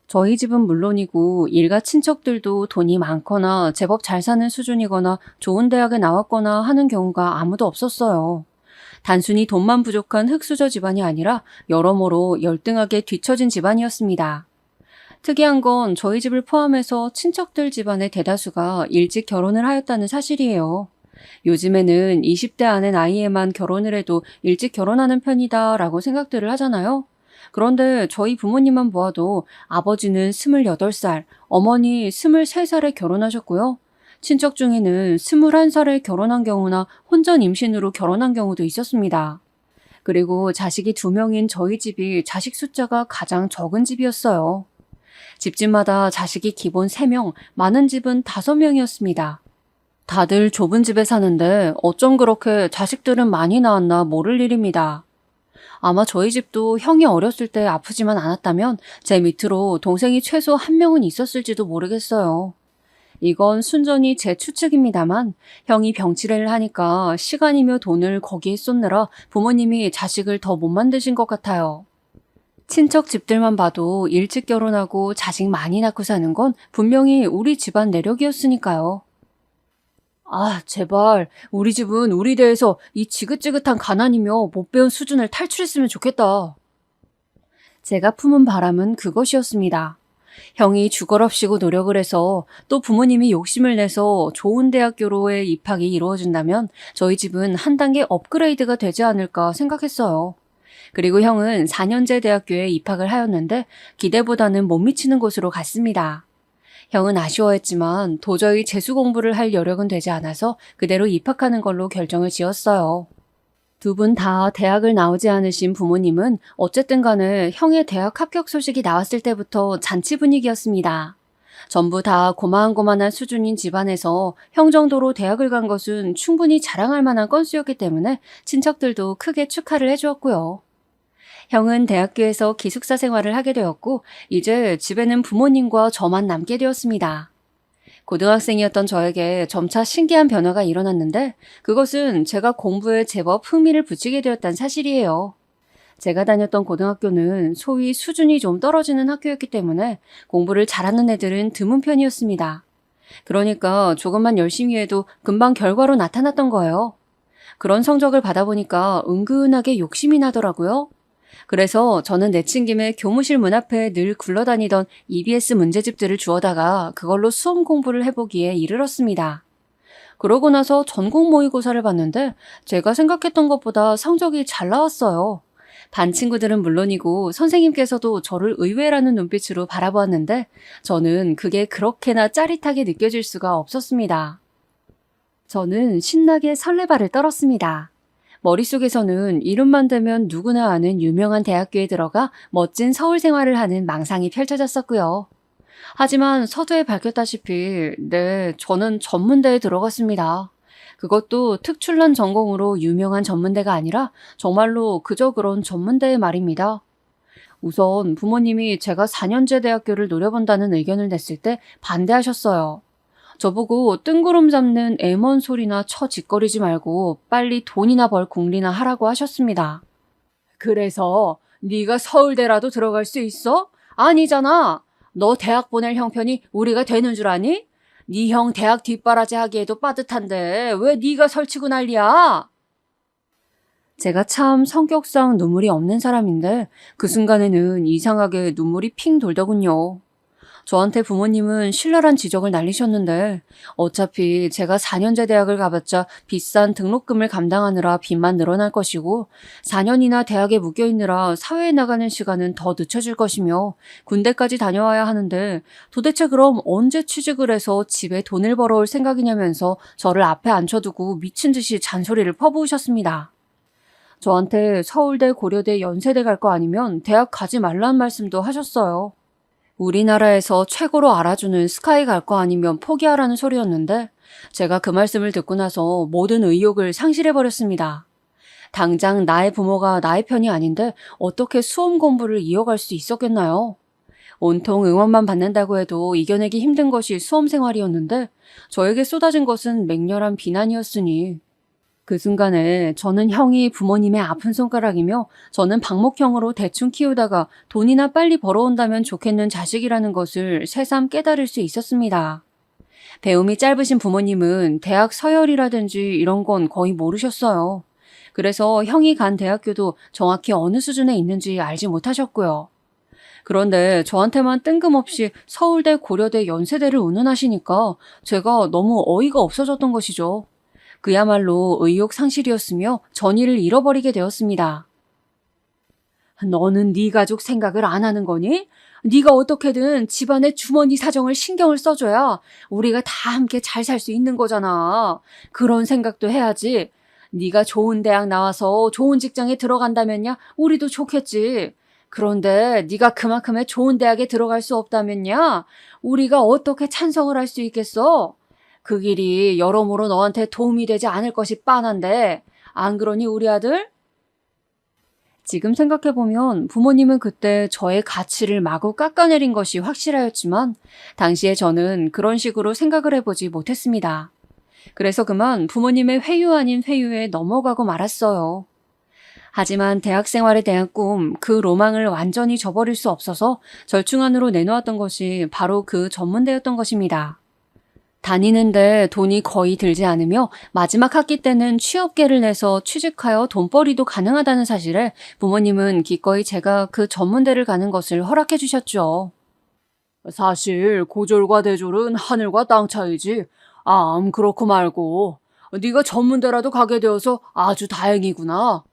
저희 집은 물론이고 일가 친척들도 돈이 많거나 제법 잘 사는 수준이거나 좋은 대학에 나왔거나 하는 경우가 아무도 없었어요. 단순히 돈만 부족한 흙수저 집안이 아니라 여러모로 열등하게 뒤처진 집안이었습니다. 특이한 건 저희 집을 포함해서 친척들 집안의 대다수가 일찍 결혼을 하였다는 사실이에요. 요즘에는 20대 안의 나이에만 결혼을 해도 일찍 결혼하는 편이다 라고 생각들을 하잖아요. 그런데 저희 부모님만 보아도 아버지는 28살, 어머니 23살에 결혼하셨고요. 친척 중에는 21살에 결혼한 경우나 혼전 임신으로 결혼한 경우도 있었습니다. 그리고 자식이 2명인 저희 집이 자식 숫자가 가장 적은 집이었어요. 집집마다 자식이 기본 3명, 많은 집은 5명이었습니다. 다들 좁은 집에 사는데 어쩜 그렇게 자식들은 많이 낳았나 모를 일입니다. 아마 저희 집도 형이 어렸을 때 아프지만 않았다면 제 밑으로 동생이 최소 1명은 있었을지도 모르겠어요. 이건 순전히 제 추측입니다만 형이 병치레를 하니까 시간이며 돈을 거기에 쏟느라 부모님이 자식을 더 못 만드신 것 같아요. 친척 집들만 봐도 일찍 결혼하고 자식 많이 낳고 사는 건 분명히 우리 집안 내력이었으니까요. 제발 우리 집은 우리 대에서 이 지긋지긋한 가난이며 못 배운 수준을 탈출했으면 좋겠다. 제가 품은 바람은 그것이었습니다. 형이 죽어럽시고 노력을 해서 또 부모님이 욕심을 내서 좋은 대학교로의 입학이 이루어진다면 저희 집은 한 단계 업그레이드가 되지 않을까 생각했어요. 그리고 형은 4년제 대학교에 입학을 하였는데 기대보다는 못 미치는 곳으로 갔습니다. 형은 아쉬워했지만 도저히 재수 공부를 할 여력은 되지 않아서 그대로 입학하는 걸로 결정을 지었어요. 두 분 다 대학을 나오지 않으신 부모님은 어쨌든 간에 형의 대학 합격 소식이 나왔을 때부터 잔치 분위기였습니다. 전부 다 고만고만한 수준인 집안에서 형 정도로 대학을 간 것은 충분히 자랑할 만한 건수였기 때문에 친척들도 크게 축하를 해주었고요. 형은 대학교에서 기숙사 생활을 하게 되었고 이제 집에는 부모님과 저만 남게 되었습니다. 고등학생이었던 저에게 점차 신기한 변화가 일어났는데 그것은 제가 공부에 제법 흥미를 붙이게 되었다는 사실이에요. 제가 다녔던 고등학교는 소위 수준이 좀 떨어지는 학교였기 때문에 공부를 잘하는 애들은 드문 편이었습니다. 그러니까 조금만 열심히 해도 금방 결과로 나타났던 거예요. 그런 성적을 받아보니까 은근하게 욕심이 나더라고요. 그래서 저는 내친 김에 교무실 문 앞에 늘 굴러다니던 EBS 문제집들을 주워다가 그걸로 수험 공부를 해보기에 이르렀습니다. 그러고 나서 전공 모의고사를 봤는데 제가 생각했던 것보다 성적이 잘 나왔어요. 반 친구들은 물론이고 선생님께서도 저를 의외라는 눈빛으로 바라보았는데 저는 그게 그렇게나 짜릿하게 느껴질 수가 없었습니다. 저는 신나게 설레발을 떨었습니다. 머릿속에서는 이름만 대면 누구나 아는 유명한 대학교에 들어가 멋진 서울 생활을 하는 망상이 펼쳐졌었고요. 하지만 서두에 밝혔다시피 네, 저는 전문대에 들어갔습니다. 그것도 특출난 전공으로 유명한 전문대가 아니라 정말로 그저 그런 전문대의 말입니다. 우선 부모님이 제가 4년제 대학교를 노려본다는 의견을 냈을 때 반대하셨어요. 저보고 뜬구름 잡는 애먼 소리나 처짓거리지 말고 빨리 돈이나 벌 궁리나 하라고 하셨습니다. 그래서 네가 서울대라도 들어갈 수 있어? 아니잖아. 너 대학 보낼 형편이 우리가 되는 줄 아니? 네 형 대학 뒷바라지 하기에도 빠듯한데 왜 네가 설치고 난리야? 제가 참 성격상 눈물이 없는 사람인데 그 순간에는 이상하게 눈물이 핑 돌더군요. 저한테 부모님은 신랄한 지적을 날리셨는데 어차피 제가 4년제 대학을 가봤자 비싼 등록금을 감당하느라 빚만 늘어날 것이고 4년이나 대학에 묶여있느라 사회에 나가는 시간은 더 늦춰질 것이며 군대까지 다녀와야 하는데 도대체 그럼 언제 취직을 해서 집에 돈을 벌어올 생각이냐면서 저를 앞에 앉혀두고 미친 듯이 잔소리를 퍼부으셨습니다. 저한테 서울대, 고려대, 연세대 갈 거 아니면 대학 가지 말라는 말씀도 하셨어요. 우리나라에서 최고로 알아주는 스카이 갈 거 아니면 포기하라는 소리였는데 제가 그 말씀을 듣고 나서 모든 의욕을 상실해버렸습니다. 당장 나의 부모가 나의 편이 아닌데 어떻게 수험 공부를 이어갈 수 있었겠나요? 온통 응원만 받는다고 해도 이겨내기 힘든 것이 수험 생활이었는데 저에게 쏟아진 것은 맹렬한 비난이었으니 그 순간에 저는 형이 부모님의 아픈 손가락이며 저는 방목형으로 대충 키우다가 돈이나 빨리 벌어온다면 좋겠는 자식이라는 것을 새삼 깨달을 수 있었습니다. 배움이 짧으신 부모님은 대학 서열이라든지 이런 건 거의 모르셨어요. 그래서 형이 간 대학교도 정확히 어느 수준에 있는지 알지 못하셨고요. 그런데 저한테만 뜬금없이 서울대, 고려대, 연세대를 운운하시니까 제가 너무 어이가 없어졌던 것이죠. 그야말로 의욕 상실이었으며 전의를 잃어버리게 되었습니다. 너는 네 가족 생각을 안 하는 거니? 네가 어떻게든 집안의 주머니 사정을 신경을 써줘야 우리가 다 함께 잘 살 수 있는 거잖아. 그런 생각도 해야지. 네가 좋은 대학 나와서 좋은 직장에 들어간다면야 우리도 좋겠지. 그런데 네가 그만큼의 좋은 대학에 들어갈 수 없다면야 우리가 어떻게 찬성을 할 수 있겠어? 그 길이 여러모로 너한테 도움이 되지 않을 것이 뻔한데 안 그러니 우리 아들? 지금 생각해보면 부모님은 그때 저의 가치를 마구 깎아내린 것이 확실하였지만 당시에 저는 그런 식으로 생각을 해보지 못했습니다. 그래서 그만 부모님의 회유 아닌 회유에 넘어가고 말았어요. 하지만 대학 생활에 대한 꿈, 그 로망을 완전히 저버릴 수 없어서 절충안으로 내놓았던 것이 바로 그 전문대였던 것입니다. 다니는데 돈이 거의 들지 않으며 마지막 학기 때는 취업계를 내서 취직하여 돈벌이도 가능하다는 사실에 부모님은 기꺼이 제가 그 전문대를 가는 것을 허락해 주셨죠. 사실 고졸과 대졸은 하늘과 땅 차이지. 그렇고 말고. 네가 전문대라도 가게 되어서 아주 다행이구나.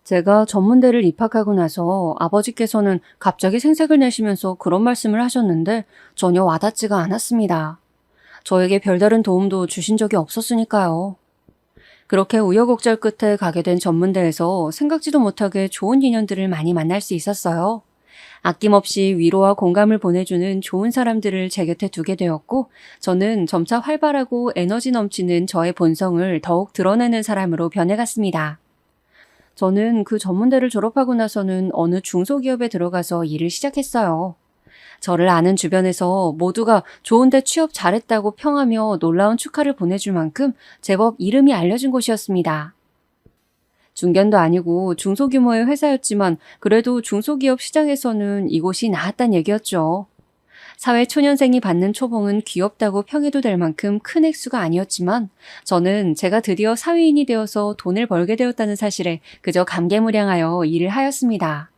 제가 전문대를 입학하고 나서 아버지께서는 갑자기 생색을 내시면서 그런 말씀을 하셨는데 전혀 와닿지가 않았습니다. 저에게 별다른 도움도 주신 적이 없었으니까요. 그렇게 우여곡절 끝에 가게 된 전문대에서 생각지도 못하게 좋은 인연들을 많이 만날 수 있었어요. 아낌없이 위로와 공감을 보내주는 좋은 사람들을 제 곁에 두게 되었고 저는 점차 활발하고 에너지 넘치는 저의 본성을 더욱 드러내는 사람으로 변해갔습니다. 저는 그 전문대를 졸업하고 나서는 어느 중소기업에 들어가서 일을 시작했어요. 저를 아는 주변에서 모두가 좋은데 취업 잘했다고 평하며 놀라운 축하를 보내줄 만큼 제법 이름이 알려진 곳이었습니다. 중견도 아니고 중소규모의 회사였지만 그래도 중소기업 시장에서는 이곳이 나았단 얘기였죠. 사회 초년생이 받는 초봉은 귀엽다고 평해도 될 만큼 큰 액수가 아니었지만 저는 제가 드디어 사회인이 되어서 돈을 벌게 되었다는 사실에 그저 감개무량하여 일을 하였습니다.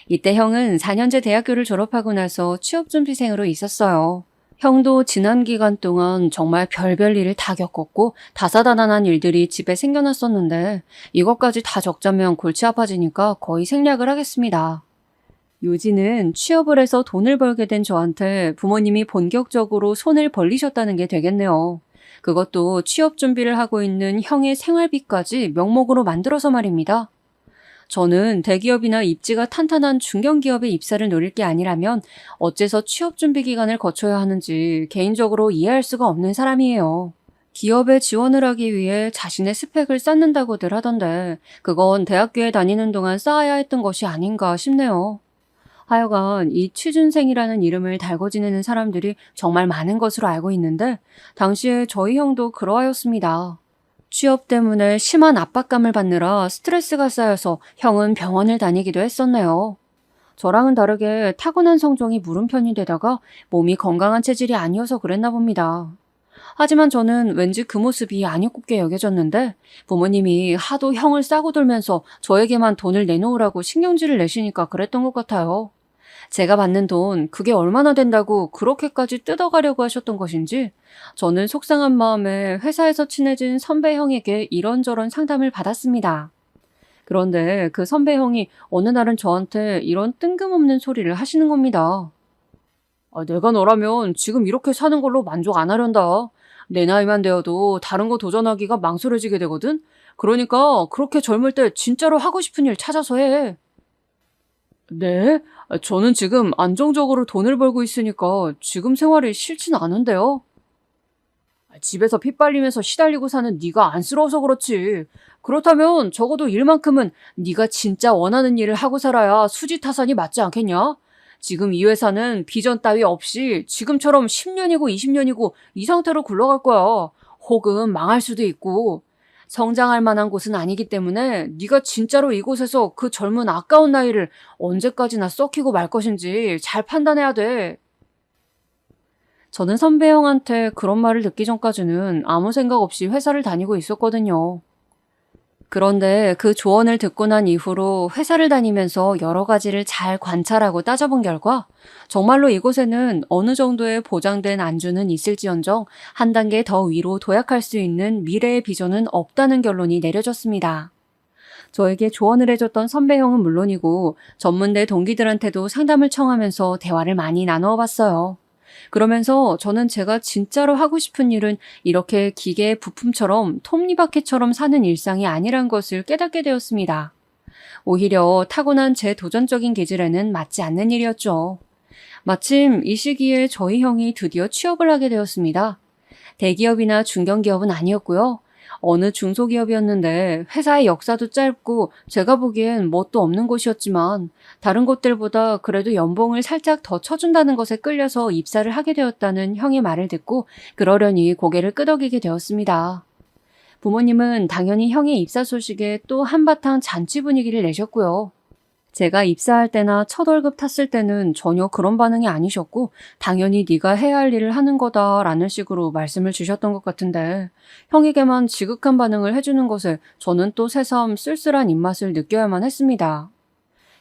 이때 형은 4년제 대학교를 졸업하고 나서 취업준비생으로 있었어요. 형도 지난 기간 동안 정말 별별 일을 다 겪었고 다사다난한 일들이 집에 생겨났었는데 이것까지 다 적자면 골치 아파지니까 거의 생략을 하겠습니다. 요지는 취업을 해서 돈을 벌게 된 저한테 부모님이 본격적으로 손을 벌리셨다는 게 되겠네요. 그것도 취업 준비를 하고 있는 형의 생활비까지 명목으로 만들어서 말입니다. 저는 대기업이나 입지가 탄탄한 중견기업에 입사를 노릴 게 아니라면 어째서 취업 준비 기간을 거쳐야 하는지 개인적으로 이해할 수가 없는 사람이에요. 기업에 지원을 하기 위해 자신의 스펙을 쌓는다고들 하던데 그건 대학교에 다니는 동안 쌓아야 했던 것이 아닌가 싶네요. 하여간 이 취준생이라는 이름을 달고 지내는 사람들이 정말 많은 것으로 알고 있는데 당시에 저희 형도 그러하였습니다. 취업 때문에 심한 압박감을 받느라 스트레스가 쌓여서 형은 병원을 다니기도 했었네요. 저랑은 다르게 타고난 성종이 물음편이 되다가 몸이 건강한 체질이 아니어서 그랬나 봅니다. 하지만 저는 왠지 그 모습이 아니꼽게 여겨졌는데 부모님이 하도 형을 싸고 돌면서 저에게만 돈을 내놓으라고 신경질을 내시니까 그랬던 것 같아요. 제가 받는 돈 그게 얼마나 된다고 그렇게까지 뜯어가려고 하셨던 것인지 저는 속상한 마음에 회사에서 친해진 선배 형에게 이런저런 상담을 받았습니다. 그런데 그 선배 형이 어느 날은 저한테 이런 뜬금없는 소리를 하시는 겁니다. 내가 너라면 지금 이렇게 사는 걸로 만족 안 하련다. 내 나이만 되어도 다른 거 도전하기가 망설여지게 되거든? 그러니까 그렇게 젊을 때 진짜로 하고 싶은 일 찾아서 해. 네? 저는 지금 안정적으로 돈을 벌고 있으니까 지금 생활이 싫진 않은데요. 집에서 피 빨리면서 시달리고 사는 네가 안쓰러워서 그렇지. 그렇다면 적어도 일만큼은 네가 진짜 원하는 일을 하고 살아야 수지타산이 맞지 않겠냐? 지금 이 회사는 비전 따위 없이 지금처럼 10년이고 20년이고 이 상태로 굴러갈 거야. 혹은 망할 수도 있고. 성장할 만한 곳은 아니기 때문에 네가 진짜로 이곳에서 그 젊은 아까운 나이를 언제까지나 썩히고 말 것인지 잘 판단해야 돼. 저는 선배 형한테 그런 말을 듣기 전까지는 아무 생각 없이 회사를 다니고 있었거든요. 그런데 그 조언을 듣고 난 이후로 회사를 다니면서 여러 가지를 잘 관찰하고 따져본 결과 정말로 이곳에는 어느 정도의 보장된 안주는 있을지언정 한 단계 더 위로 도약할 수 있는 미래의 비전은 없다는 결론이 내려졌습니다. 저에게 조언을 해줬던 선배 형은 물론이고 전문대 동기들한테도 상담을 청하면서 대화를 많이 나누어 봤어요. 그러면서 저는 제가 진짜로 하고 싶은 일은 이렇게 기계의 부품처럼 톱니바퀴처럼 사는 일상이 아니란 것을 깨닫게 되었습니다. 오히려 타고난 제 도전적인 기질에는 맞지 않는 일이었죠. 마침 이 시기에 저희 형이 드디어 취업을 하게 되었습니다. 대기업이나 중견기업은 아니었고요. 어느 중소기업이었는데 회사의 역사도 짧고 제가 보기엔 뭣도 없는 곳이었지만 다른 곳들보다 그래도 연봉을 살짝 더 쳐준다는 것에 끌려서 입사를 하게 되었다는 형의 말을 듣고 그러려니 고개를 끄덕이게 되었습니다. 부모님은 당연히 형의 입사 소식에 또 한바탕 잔치 분위기를 내셨고요. 제가 입사할 때나 첫 월급 탔을 때는 전혀 그런 반응이 아니셨고 당연히 네가 해야 할 일을 하는 거다라는 식으로 말씀을 주셨던 것 같은데 형에게만 지극한 반응을 해주는 것에 저는 또 새삼 쓸쓸한 입맛을 느껴야만 했습니다.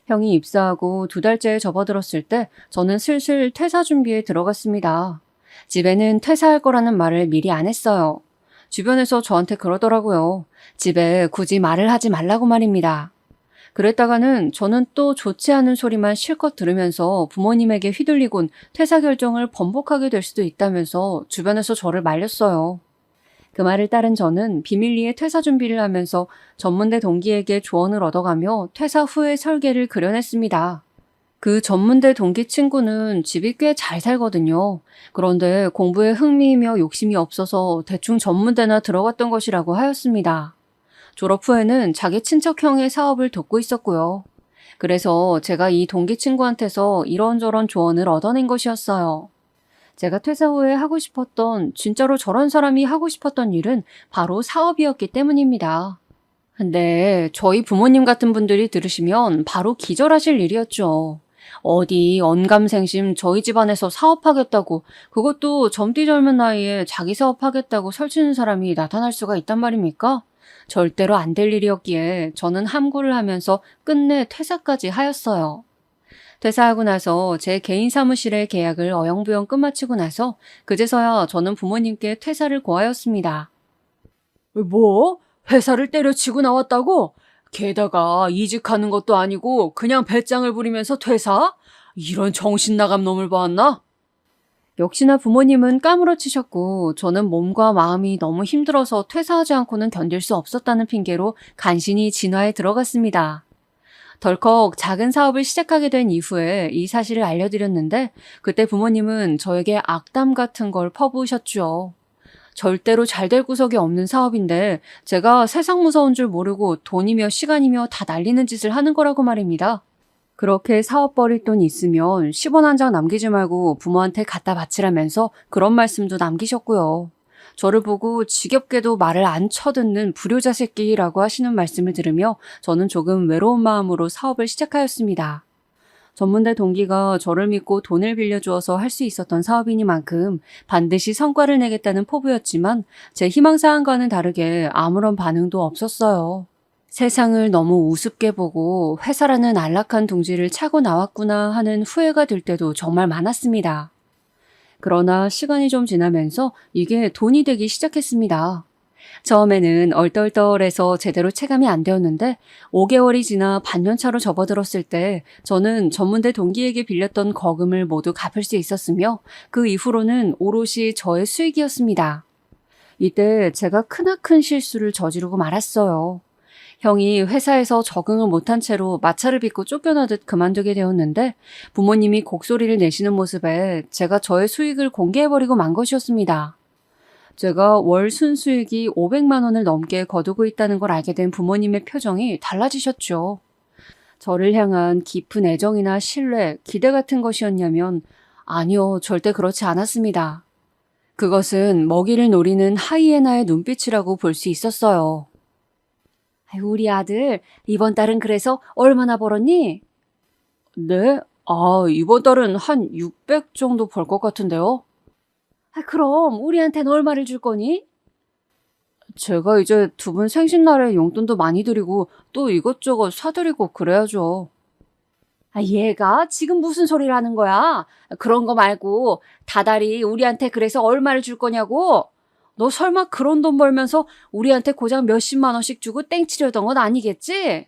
형이 입사하고 2달째에 접어들었을 때 저는 슬슬 퇴사 준비에 들어갔습니다. 집에는 퇴사할 거라는 말을 미리 안 했어요. 주변에서 저한테 그러더라고요. 집에 굳이 말을 하지 말라고 말입니다. 그랬다가는 저는 또 좋지 않은 소리만 실컷 들으면서 부모님에게 휘둘리곤 퇴사 결정을 번복하게 될 수도 있다면서 주변에서 저를 말렸어요. 그 말을 따른 저는 비밀리에 퇴사 준비를 하면서 전문대 동기에게 조언을 얻어가며 퇴사 후의 설계를 그려냈습니다. 그 전문대 동기 친구는 집이 꽤 잘 살거든요. 그런데 공부에 흥미이며 욕심이 없어서 대충 전문대나 들어갔던 것이라고 하였습니다. 졸업 후에는 자기 친척형의 사업을 돕고 있었고요. 그래서 제가 이 동기 친구한테서 이런저런 조언을 얻어낸 것이었어요. 제가 퇴사 후에 하고 싶었던, 진짜로 저런 사람이 하고 싶었던 일은 바로 사업이었기 때문입니다. 근데 저희 부모님 같은 분들이 들으시면 바로 기절하실 일이었죠. 어디 언감생심 저희 집안에서 사업하겠다고, 그것도 젊디 젊은 나이에 자기 사업하겠다고 설치는 사람이 나타날 수가 있단 말입니까? 절대로 안 될 일이었기에 저는 함구를 하면서 끝내 퇴사까지 하였어요. 퇴사하고 나서 제 개인 사무실의 계약을 어영부영 끝마치고 나서 그제서야 저는 부모님께 퇴사를 고하였습니다. 뭐? 회사를 때려치고 나왔다고? 게다가 이직하는 것도 아니고 그냥 배짱을 부리면서 퇴사? 이런 정신 나간 놈을 보았나? 역시나 부모님은 까무러치셨고 저는 몸과 마음이 너무 힘들어서 퇴사하지 않고는 견딜 수 없었다는 핑계로 간신히 진화에 들어갔습니다. 덜컥 작은 사업을 시작하게 된 이후에 이 사실을 알려드렸는데 그때 부모님은 저에게 악담 같은 걸 퍼부으셨죠. 절대로 잘 될 구석이 없는 사업인데 제가 세상 무서운 줄 모르고 돈이며 시간이며 다 날리는 짓을 하는 거라고 말입니다. 그렇게 사업 벌일 돈 있으면 10원 한 장 남기지 말고 부모한테 갖다 바치라면서 그런 말씀도 남기셨고요. 저를 보고 지겹게도 말을 안 쳐듣는 불효자 새끼라고 하시는 말씀을 들으며 저는 조금 외로운 마음으로 사업을 시작하였습니다. 전문대 동기가 저를 믿고 돈을 빌려주어서 할 수 있었던 사업이니만큼 반드시 성과를 내겠다는 포부였지만 제 희망사항과는 다르게 아무런 반응도 없었어요. 세상을 너무 우습게 보고 회사라는 안락한 둥지를 차고 나왔구나 하는 후회가 들 때도 정말 많았습니다. 그러나 시간이 좀 지나면서 이게 돈이 되기 시작했습니다. 처음에는 얼떨떨해서 제대로 체감이 안 되었는데 5개월이 지나 반년차로 접어들었을 때 저는 전문대 동기에게 빌렸던 거금을 모두 갚을 수 있었으며 그 이후로는 오롯이 저의 수익이었습니다. 이때 제가 크나큰 실수를 저지르고 말았어요. 형이 회사에서 적응을 못한 채로 마차를 빚고 쫓겨나듯 그만두게 되었는데 부모님이 곡소리를 내시는 모습에 제가 저의 수익을 공개해버리고 만 것이었습니다. 제가 월 순수익이 500만 원을 넘게 거두고 있다는 걸 알게 된 부모님의 표정이 달라지셨죠. 저를 향한 깊은 애정이나 신뢰, 기대 같은 것이었냐면 아니요, 절대 그렇지 않았습니다. 그것은 먹이를 노리는 하이에나의 눈빛이라고 볼 수 있었어요. 우리 아들, 이번 달은 그래서 얼마나 벌었니? 네? 이번 달은 한 600 정도 벌 것 같은데요? 그럼 우리한테는 얼마를 줄 거니? 제가 이제 두 분 생신날에 용돈도 많이 드리고 또 이것저것 사드리고 그래야죠. 얘가 지금 무슨 소리를 하는 거야? 그런 거 말고 다달이 우리한테 그래서 얼마를 줄 거냐고? 너 설마 그런 돈 벌면서 우리한테 고작 몇십만 원씩 주고 땡치려던 건 아니겠지?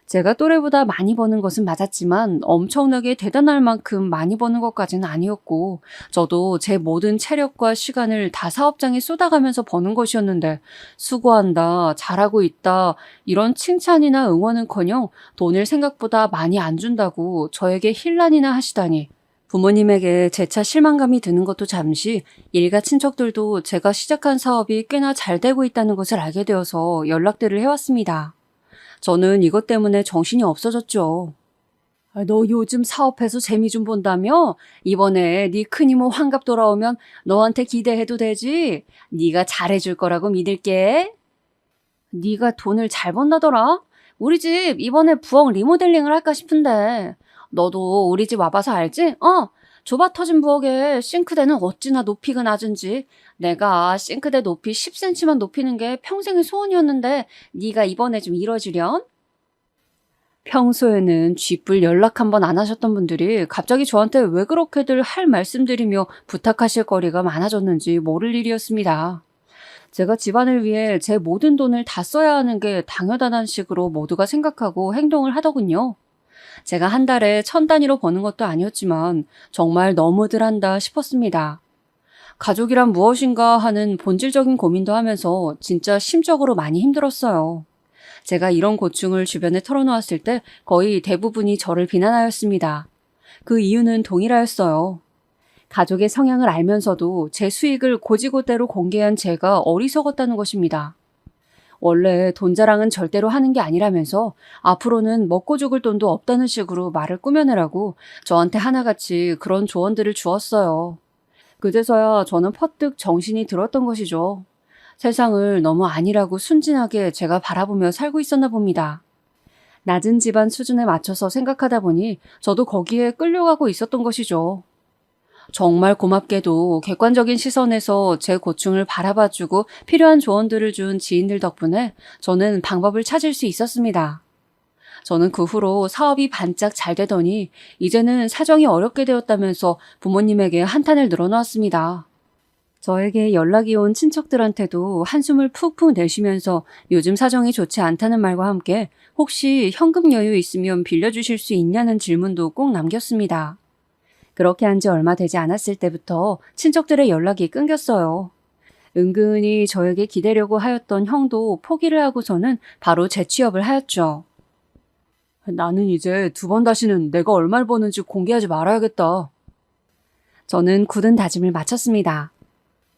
제가 또래보다 많이 버는 것은 맞았지만 엄청나게 대단할 만큼 많이 버는 것까지는 아니었고 저도 제 모든 체력과 시간을 다 사업장에 쏟아가면서 버는 것이었는데 수고한다, 잘하고 있다 이런 칭찬이나 응원은커녕 돈을 생각보다 많이 안 준다고 저에게 힐난이나 하시다니 부모님에게 재차 실망감이 드는 것도 잠시 일가 친척들도 제가 시작한 사업이 꽤나 잘 되고 있다는 것을 알게 되어서 연락들을 해왔습니다. 저는 이것 때문에 정신이 없어졌죠. 너 요즘 사업해서 재미 좀 본다며? 이번에 네 큰이모 환갑 돌아오면 너한테 기대해도 되지? 네가 잘해줄 거라고 믿을게. 네가 돈을 잘 번다더라? 우리 집 이번에 부엌 리모델링을 할까 싶은데 너도 우리 집 와봐서 알지? 좁아 터진 부엌에 싱크대는 어찌나 높이가 낮은지 내가 싱크대 높이 10cm만 높이는 게 평생의 소원이었는데 네가 이번에 좀 이뤄주련? 평소에는 쥐뿔 연락 한번 안 하셨던 분들이 갑자기 저한테 왜 그렇게들 할 말씀드리며 부탁하실 거리가 많아졌는지 모를 일이었습니다. 제가 집안을 위해 제 모든 돈을 다 써야 하는 게 당연하다는 식으로 모두가 생각하고 행동을 하더군요. 제가 한 달에 1000단위로 버는 것도 아니었지만 정말 너무들 한다 싶었습니다. 가족이란 무엇인가 하는 본질적인 고민도 하면서 진짜 심적으로 많이 힘들었어요. 제가 이런 고충을 주변에 털어놓았을 때 거의 대부분이 저를 비난하였습니다. 그 이유는 동일하였어요. 가족의 성향을 알면서도 제 수익을 고지고대로 공개한 제가 어리석었다는 것입니다. 원래 돈 자랑은 절대로 하는 게 아니라면서 앞으로는 먹고 죽을 돈도 없다는 식으로 말을 꾸며내라고 저한테 하나같이 그런 조언들을 주었어요. 그제서야 저는 퍼뜩 정신이 들었던 것이죠. 세상을 너무 아니라고 순진하게 제가 바라보며 살고 있었나 봅니다. 낮은 집안 수준에 맞춰서 생각하다 보니 저도 거기에 끌려가고 있었던 것이죠. 정말 고맙게도 객관적인 시선에서 제 고충을 바라봐주고 필요한 조언들을 준 지인들 덕분에 저는 방법을 찾을 수 있었습니다. 저는 그 후로 사업이 반짝 잘 되더니 이제는 사정이 어렵게 되었다면서 부모님에게 한탄을 늘어놓았습니다. 저에게 연락이 온 친척들한테도 한숨을 푹푹 내쉬면서 요즘 사정이 좋지 않다는 말과 함께 혹시 현금 여유 있으면 빌려주실 수 있냐는 질문도 꼭 남겼습니다. 그렇게 한 지 얼마 되지 않았을 때부터 친척들의 연락이 끊겼어요. 은근히 저에게 기대려고 하였던 형도 포기를 하고서는 바로 재취업을 하였죠. 나는 이제 2번 다시는 내가 얼마를 버는지 공개하지 말아야겠다. 저는 굳은 다짐을 마쳤습니다.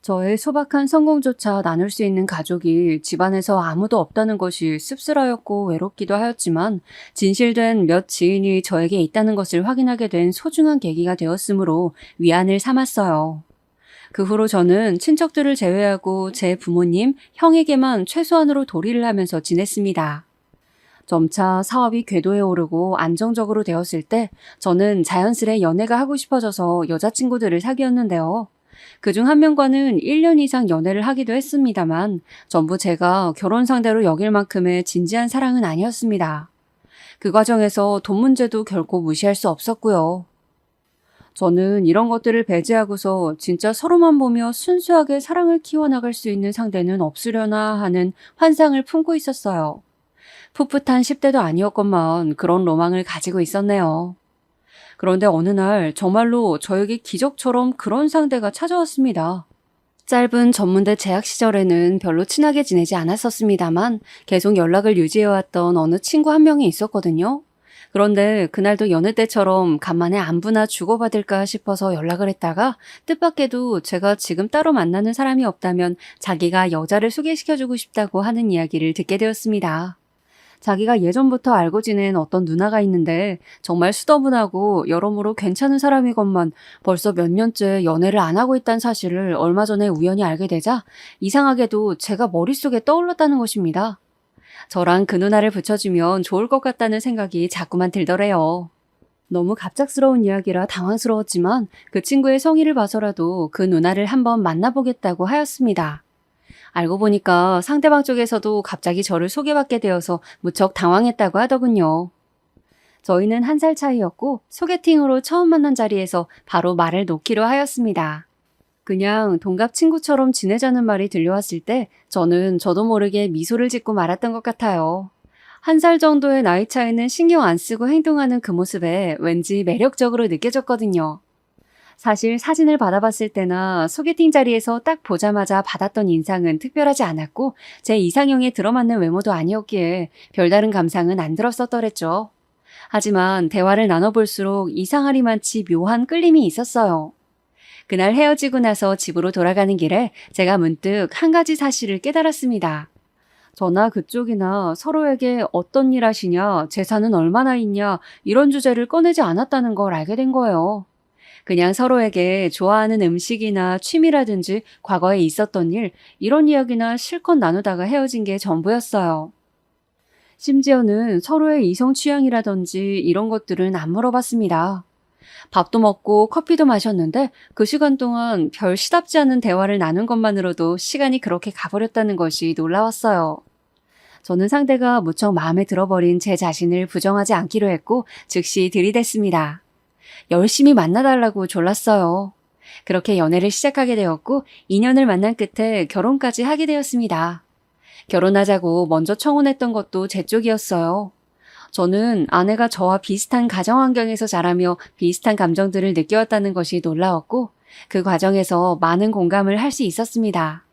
저의 소박한 성공조차 나눌 수 있는 가족이 집안에서 아무도 없다는 것이 씁쓸하였고 외롭기도 하였지만 진실된 몇 지인이 저에게 있다는 것을 확인하게 된 소중한 계기가 되었으므로 위안을 삼았어요. 그 후로 저는 친척들을 제외하고 제 부모님, 형에게만 최소한으로 도리를 하면서 지냈습니다. 점차 사업이 궤도에 오르고 안정적으로 되었을 때 저는 자연스레 연애가 하고 싶어져서 여자친구들을 사귀었는데요. 그중 한 명과는 1년 이상 연애를 하기도 했습니다만 전부 제가 결혼 상대로 여길 만큼의 진지한 사랑은 아니었습니다. 그 과정에서 돈 문제도 결코 무시할 수 없었고요. 저는 이런 것들을 배제하고서 진짜 서로만 보며 순수하게 사랑을 키워나갈 수 있는 상대는 없으려나 하는 환상을 품고 있었어요. 풋풋한 10대도 아니었건만 그런 로망을 가지고 있었네요. 그런데 어느 날 정말로 저에게 기적처럼 그런 상대가 찾아왔습니다. 짧은 전문대 재학 시절에는 별로 친하게 지내지 않았었습니다만 계속 연락을 유지해왔던 어느 친구 한 명이 있었거든요. 그런데 그날도 여느 때처럼 간만에 안부나 주고받을까 싶어서 연락을 했다가 뜻밖에도 제가 지금 따로 만나는 사람이 없다면 자기가 여자를 소개시켜주고 싶다고 하는 이야기를 듣게 되었습니다. 자기가 예전부터 알고 지낸 어떤 누나가 있는데 정말 수더분하고 여러모로 괜찮은 사람이건만 벌써 몇 년째 연애를 안 하고 있다는 사실을 얼마 전에 우연히 알게 되자 이상하게도 제가 머릿속에 떠올랐다는 것입니다. 저랑 그 누나를 붙여주면 좋을 것 같다는 생각이 자꾸만 들더래요. 너무 갑작스러운 이야기라 당황스러웠지만 그 친구의 성의를 봐서라도 그 누나를 한번 만나보겠다고 하였습니다. 알고 보니까 상대방 쪽에서도 갑자기 저를 소개받게 되어서 무척 당황했다고 하더군요. 저희는 1살 차이였고 소개팅으로 처음 만난 자리에서 바로 말을 놓기로 하였습니다. 그냥 동갑 친구처럼 지내자는 말이 들려왔을 때 저는 저도 모르게 미소를 짓고 말았던 것 같아요. 1살 정도의 나이 차이는 신경 안 쓰고 행동하는 그 모습에 왠지 매력적으로 느껴졌거든요. 사실 사진을 받아봤을 때나 소개팅 자리에서 딱 보자마자 받았던 인상은 특별하지 않았고 제 이상형에 들어맞는 외모도 아니었기에 별다른 감상은 안 들었었더랬죠. 하지만 대화를 나눠볼수록 이상하리만치 묘한 끌림이 있었어요. 그날 헤어지고 나서 집으로 돌아가는 길에 제가 문득 한 가지 사실을 깨달았습니다. 저나 그쪽이나 서로에게 어떤 일 하시냐, 재산은 얼마나 있냐 이런 주제를 꺼내지 않았다는 걸 알게 된 거예요. 그냥 서로에게 좋아하는 음식이나 취미라든지 과거에 있었던 일, 이런 이야기나 실컷 나누다가 헤어진 게 전부였어요. 심지어는 서로의 이성 취향이라든지 이런 것들은 안 물어봤습니다. 밥도 먹고 커피도 마셨는데 그 시간 동안 별 시답지 않은 대화를 나눈 것만으로도 시간이 그렇게 가버렸다는 것이 놀라웠어요. 저는 상대가 무척 마음에 들어버린 제 자신을 부정하지 않기로 했고 즉시 들이댔습니다. 열심히 만나달라고 졸랐어요. 그렇게 연애를 시작하게 되었고 2년을 만난 끝에 결혼까지 하게 되었습니다. 결혼하자고 먼저 청혼했던 것도 제 쪽이었어요. 저는 아내가 저와 비슷한 가정 환경에서 자라며 비슷한 감정들을 느껴왔다는 것이 놀라웠고 그 과정에서 많은 공감을 할 수 있었습니다.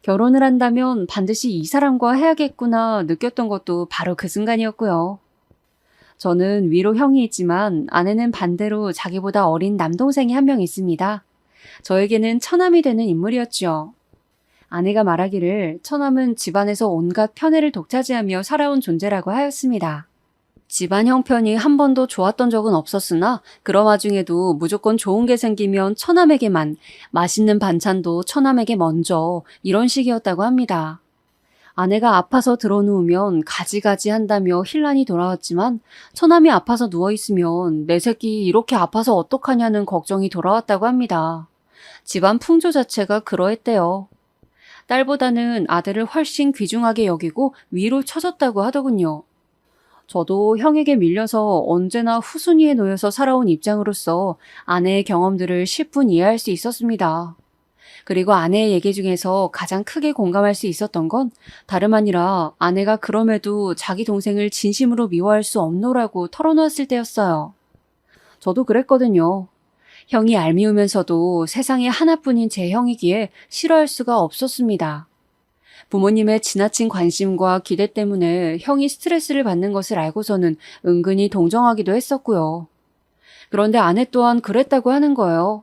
결혼을 한다면 반드시 이 사람과 해야겠구나 느꼈던 것도 바로 그 순간이었고요. 저는 위로 형이 있지만 아내는 반대로 자기보다 어린 남동생이 한 명 있습니다. 저에게는 처남이 되는 인물이었죠. 아내가 말하기를 처남은 집안에서 온갖 편애를 독차지하며 살아온 존재라고 하였습니다. 집안 형편이 한 번도 좋았던 적은 없었으나 그런 와중에도 무조건 좋은 게 생기면 처남에게만, 맛있는 반찬도 처남에게 먼저 이런 식이었다고 합니다. 아내가 아파서 들어누우면 가지가지 한다며 힐난이 돌아왔지만 처남이 아파서 누워있으면 내 새끼 이렇게 아파서 어떡하냐는 걱정이 돌아왔다고 합니다. 집안 풍조 자체가 그러했대요. 딸보다는 아들을 훨씬 귀중하게 여기고 위로 쳐줬다고 하더군요. 저도 형에게 밀려서 언제나 후순위에 놓여서 살아온 입장으로서 아내의 경험들을 10분 이해할 수 있었습니다. 그리고 아내의 얘기 중에서 가장 크게 공감할 수 있었던 건 다름 아니라 아내가 그럼에도 자기 동생을 진심으로 미워할 수 없노라고 털어놓았을 때였어요. 저도 그랬거든요. 형이 얄미우면서도 세상에 하나뿐인 제 형이기에 싫어할 수가 없었습니다. 부모님의 지나친 관심과 기대 때문에 형이 스트레스를 받는 것을 알고서는 은근히 동정하기도 했었고요. 그런데 아내 또한 그랬다고 하는 거예요.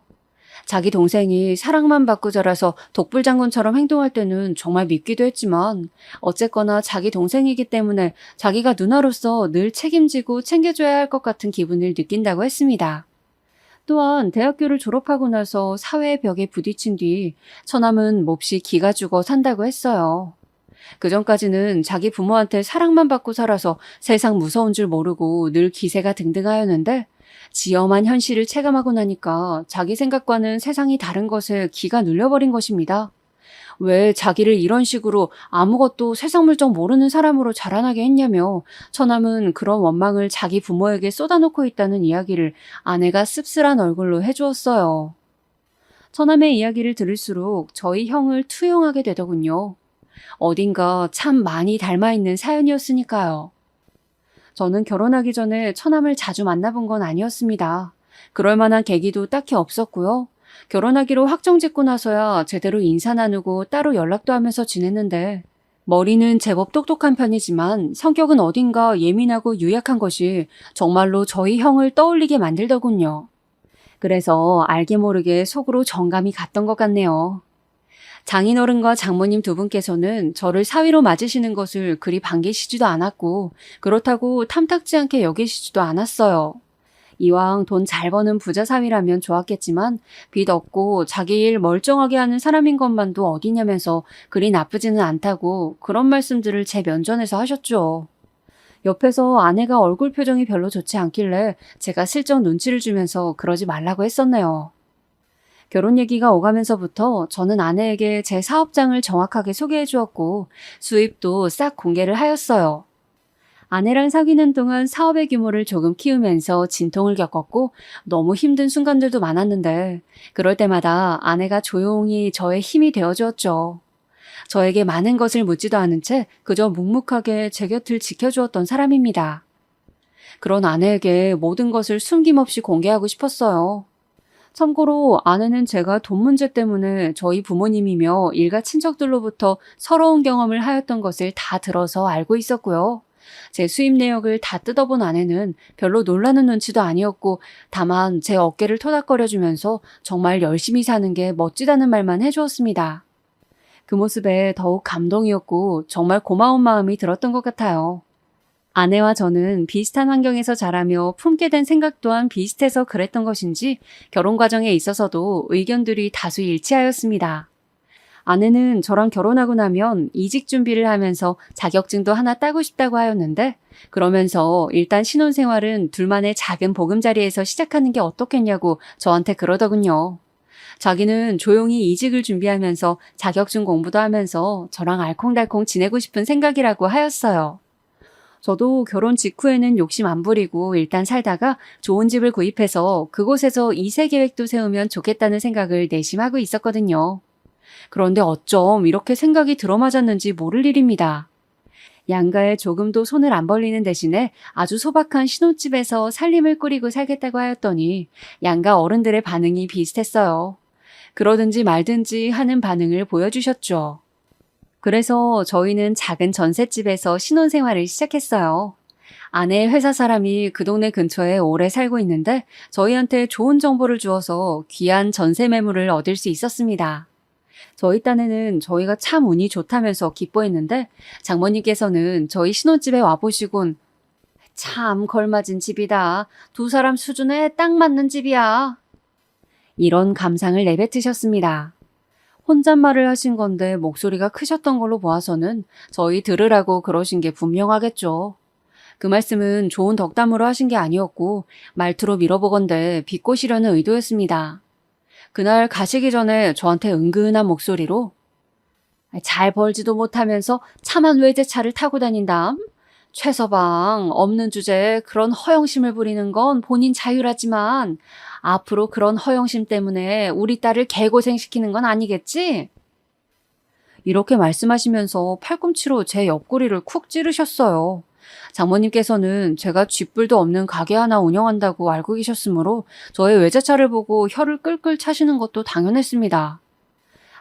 자기 동생이 사랑만 받고 자라서 독불장군처럼 행동할 때는 정말 밉기도 했지만 어쨌거나 자기 동생이기 때문에 자기가 누나로서 늘 책임지고 챙겨줘야 할 것 같은 기분을 느낀다고 했습니다. 또한 대학교를 졸업하고 나서 사회의 벽에 부딪힌 뒤 처남은 몹시 기가 죽어 산다고 했어요. 그전까지는 자기 부모한테 사랑만 받고 살아서 세상 무서운 줄 모르고 늘 기세가 등등하였는데 지엄한 현실을 체감하고 나니까 자기 생각과는 세상이 다른 것에 기가 눌려버린 것입니다. 왜 자기를 이런 식으로 아무것도 세상 물정 모르는 사람으로 자라나게 했냐며 처남은 그런 원망을 자기 부모에게 쏟아놓고 있다는 이야기를 아내가 씁쓸한 얼굴로 해주었어요. 처남의 이야기를 들을수록 저희 형을 투영하게 되더군요. 어딘가 참 많이 닮아있는 사연이었으니까요. 저는 결혼하기 전에 처남을 자주 만나본 건 아니었습니다. 그럴 만한 계기도 딱히 없었고요. 결혼하기로 확정짓고 나서야 제대로 인사 나누고 따로 연락도 하면서 지냈는데 머리는 제법 똑똑한 편이지만 성격은 어딘가 예민하고 유약한 것이 정말로 저희 형을 떠올리게 만들더군요. 그래서 알게 모르게 속으로 정감이 갔던 것 같네요. 장인어른과 장모님 두 분께서는 저를 사위로 맞으시는 것을 그리 반기시지도 않았고 그렇다고 탐탁지 않게 여기시지도 않았어요. 이왕 돈 잘 버는 부자 사위라면 좋았겠지만 빚 없고 자기 일 멀쩡하게 하는 사람인 것만도 어디냐면서 그리 나쁘지는 않다고 그런 말씀들을 제 면전에서 하셨죠. 옆에서 아내가 얼굴 표정이 별로 좋지 않길래 제가 슬쩍 눈치를 주면서 그러지 말라고 했었네요. 결혼 얘기가 오가면서부터 저는 아내에게 제 사업장을 정확하게 소개해 주었고 수입도 싹 공개를 하였어요. 아내랑 사귀는 동안 사업의 규모를 조금 키우면서 진통을 겪었고 너무 힘든 순간들도 많았는데 그럴 때마다 아내가 조용히 저의 힘이 되어주었죠. 저에게 많은 것을 묻지도 않은 채 그저 묵묵하게 제 곁을 지켜주었던 사람입니다. 그런 아내에게 모든 것을 숨김없이 공개하고 싶었어요. 참고로 아내는 제가 돈 문제 때문에 저희 부모님이며 일가 친척들로부터 서러운 경험을 하였던 것을 다 들어서 알고 있었고요. 제 수입 내역을 다 뜯어본 아내는 별로 놀라는 눈치도 아니었고 다만 제 어깨를 토닥거려주면서 정말 열심히 사는 게 멋지다는 말만 해주었습니다. 그 모습에 더욱 감동이었고 정말 고마운 마음이 들었던 것 같아요. 아내와 저는 비슷한 환경에서 자라며 품게 된 생각 또한 비슷해서 그랬던 것인지 결혼 과정에 있어서도 의견들이 다수 일치하였습니다. 아내는 저랑 결혼하고 나면 이직 준비를 하면서 자격증도 하나 따고 싶다고 하였는데 그러면서 일단 신혼생활은 둘만의 작은 보금자리에서 시작하는 게 어떻겠냐고 저한테 그러더군요. 자기는 조용히 이직을 준비하면서 자격증 공부도 하면서 저랑 알콩달콩 지내고 싶은 생각이라고 하였어요. 저도 결혼 직후에는 욕심 안 부리고 일단 살다가 좋은 집을 구입해서 그곳에서 2세 계획도 세우면 좋겠다는 생각을 내심하고 있었거든요. 그런데 어쩜 이렇게 생각이 들어맞았는지 모를 일입니다. 양가에 조금도 손을 안 벌리는 대신에 아주 소박한 신혼집에서 살림을 꾸리고 살겠다고 하였더니 양가 어른들의 반응이 비슷했어요. 그러든지 말든지 하는 반응을 보여주셨죠. 그래서 저희는 작은 전셋집에서 신혼생활을 시작했어요. 아내의 회사 사람이 그 동네 근처에 오래 살고 있는데 저희한테 좋은 정보를 주어서 귀한 전세 매물을 얻을 수 있었습니다. 저희 딴에는 저희가 참 운이 좋다면서 기뻐했는데 장모님께서는 저희 신혼집에 와보시곤 참 걸맞은 집이다. 두 사람 수준에 딱 맞는 집이야. 이런 감상을 내뱉으셨습니다. 혼잣말을 하신 건데 목소리가 크셨던 걸로 보아서는 저희 들으라고 그러신 게 분명하겠죠. 그 말씀은 좋은 덕담으로 하신 게 아니었고 말투로 밀어보건대 비꼬시려는 의도였습니다. 그날 가시기 전에 저한테 은근한 목소리로 잘 벌지도 못하면서 차만 외제차를 타고 다닌담? 최서방, 없는 주제에 그런 허영심을 부리는 건 본인 자유라지만 앞으로 그런 허영심 때문에 우리 딸을 개고생시키는 건 아니겠지? 이렇게 말씀하시면서 팔꿈치로 제 옆구리를 쿡 찌르셨어요. 장모님께서는 제가 쥐뿔도 없는 가게 하나 운영한다고 알고 계셨으므로 저의 외제차를 보고 혀를 끌끌 차시는 것도 당연했습니다.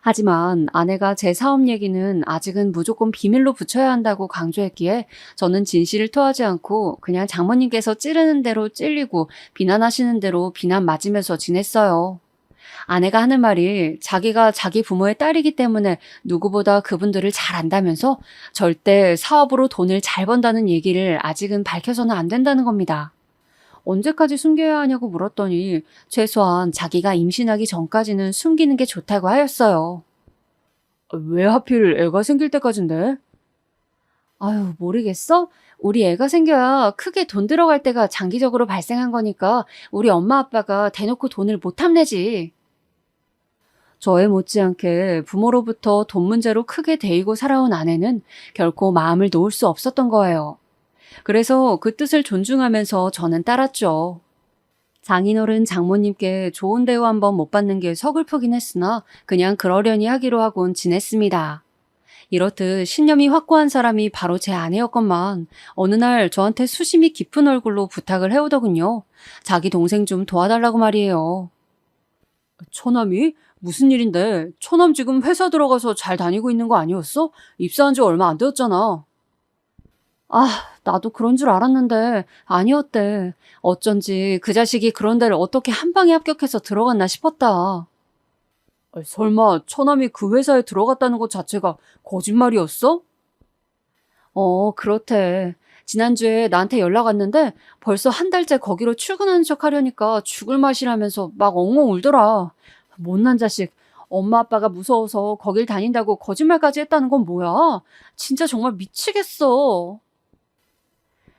하지만 아내가 제 사업 얘기는 아직은 무조건 비밀로 붙여야 한다고 강조했기에 저는 진실을 토하지 않고 그냥 장모님께서 찌르는 대로 찔리고 비난하시는 대로 비난 맞으면서 지냈어요. 아내가 하는 말이 자기가 자기 부모의 딸이기 때문에 누구보다 그분들을 잘 안다면서 절대 사업으로 돈을 잘 번다는 얘기를 아직은 밝혀서는 안 된다는 겁니다. 언제까지 숨겨야 하냐고 물었더니 최소한 자기가 임신하기 전까지는 숨기는 게 좋다고 하였어요. 왜 하필 애가 생길 때까지인데? 아유, 모르겠어? 우리 애가 생겨야 크게 돈 들어갈 때가 장기적으로 발생한 거니까 우리 엄마 아빠가 대놓고 돈을 못 탐내지. 저에 못지않게 부모로부터 돈 문제로 크게 데이고 살아온 아내는 결코 마음을 놓을 수 없었던 거예요. 그래서 그 뜻을 존중하면서 저는 따랐죠. 장인어른 장모님께 좋은 대우 한번 못 받는 게 서글프긴 했으나 그냥 그러려니 하기로 하곤 지냈습니다. 이렇듯 신념이 확고한 사람이 바로 제 아내였건만 어느 날 저한테 수심이 깊은 얼굴로 부탁을 해오더군요. 자기 동생 좀 도와달라고 말이에요. 처남이? 무슨 일인데? 처남 지금 회사 들어가서 잘 다니고 있는 거 아니었어? 입사한 지 얼마 안 되었잖아. 아, 나도 그런 줄 알았는데 아니었대. 어쩐지 그 자식이 그런 데를 어떻게 한 방에 합격해서 들어갔나 싶었다. 설마 처남이 그 회사에 들어갔다는 것 자체가 거짓말이었어? 그렇대. 지난주에 나한테 연락 왔는데 벌써 한 달째 거기로 출근하는 척 하려니까 죽을 맛이라면서 막 엉엉 울더라. 못난 자식. 엄마 아빠가 무서워서 거길 다닌다고 거짓말까지 했다는 건 뭐야? 진짜 정말 미치겠어.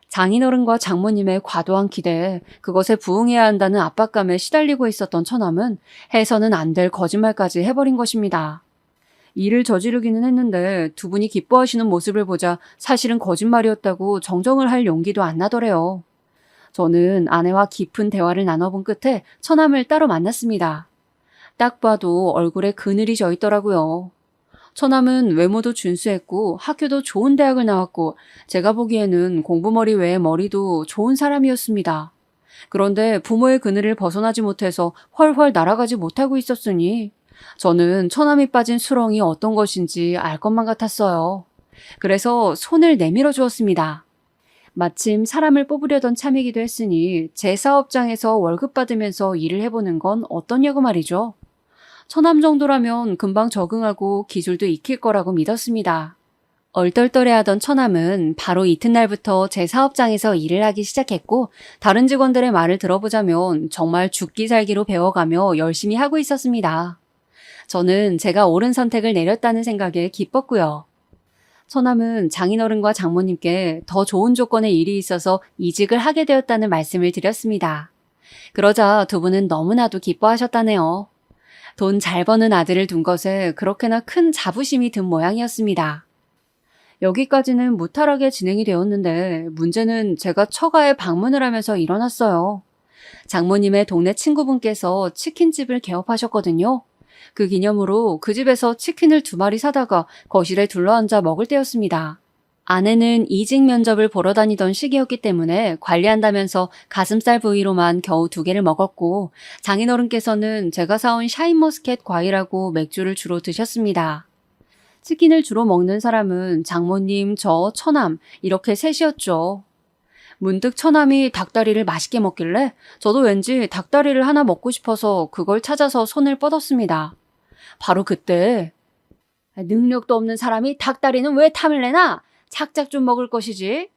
장인어른과 장모님의 과도한 기대에 그것에 부응해야 한다는 압박감에 시달리고 있었던 처남은 해서는 안 될 거짓말까지 해버린 것입니다. 일을 저지르기는 했는데 두 분이 기뻐하시는 모습을 보자 사실은 거짓말이었다고 정정을 할 용기도 안 나더래요. 저는 아내와 깊은 대화를 나눠본 끝에 처남을 따로 만났습니다. 딱 봐도 얼굴에 그늘이 져 있더라고요. 처남은 외모도 준수했고 학교도 좋은 대학을 나왔고 제가 보기에는 공부머리 외에 머리도 좋은 사람이었습니다. 그런데 부모의 그늘을 벗어나지 못해서 훨훨 날아가지 못하고 있었으니 저는 처남이 빠진 수렁이 어떤 것인지 알 것만 같았어요. 그래서 손을 내밀어 주었습니다. 마침 사람을 뽑으려던 참이기도 했으니 제 사업장에서 월급 받으면서 일을 해보는 건 어떠냐고 말이죠. 처남 정도라면 금방 적응하고 기술도 익힐 거라고 믿었습니다. 얼떨떨해하던 처남은 바로 이튿날부터 제 사업장에서 일을 하기 시작했고 다른 직원들의 말을 들어보자면 정말 죽기 살기로 배워가며 열심히 하고 있었습니다. 저는 제가 옳은 선택을 내렸다는 생각에 기뻤고요. 처남은 장인어른과 장모님께 더 좋은 조건의 일이 있어서 이직을 하게 되었다는 말씀을 드렸습니다. 그러자 두 분은 너무나도 기뻐하셨다네요. 돈 잘 버는 아들을 둔 것에 그렇게나 큰 자부심이 든 모양이었습니다. 여기까지는 무탈하게 진행이 되었는데 문제는 제가 처가에 방문을 하면서 일어났어요. 장모님의 동네 친구분께서 치킨집을 개업하셨거든요. 그 기념으로 그 집에서 치킨을 2마리 사다가 거실에 둘러앉아 먹을 때였습니다. 아내는 이직 면접을 보러 다니던 시기였기 때문에 관리한다면서 가슴살 부위로만 겨우 2개를 먹었고 장인어른께서는 제가 사온 샤인머스켓 과일하고 맥주를 주로 드셨습니다. 치킨을 주로 먹는 사람은 장모님, 저, 처남 이렇게 셋이었죠. 문득 처남이 닭다리를 맛있게 먹길래 저도 왠지 닭다리를 하나 먹고 싶어서 그걸 찾아서 손을 뻗었습니다. 바로 그때 능력도 없는 사람이 닭다리는 왜 탐을 내나? 착착 좀 먹을 것이지.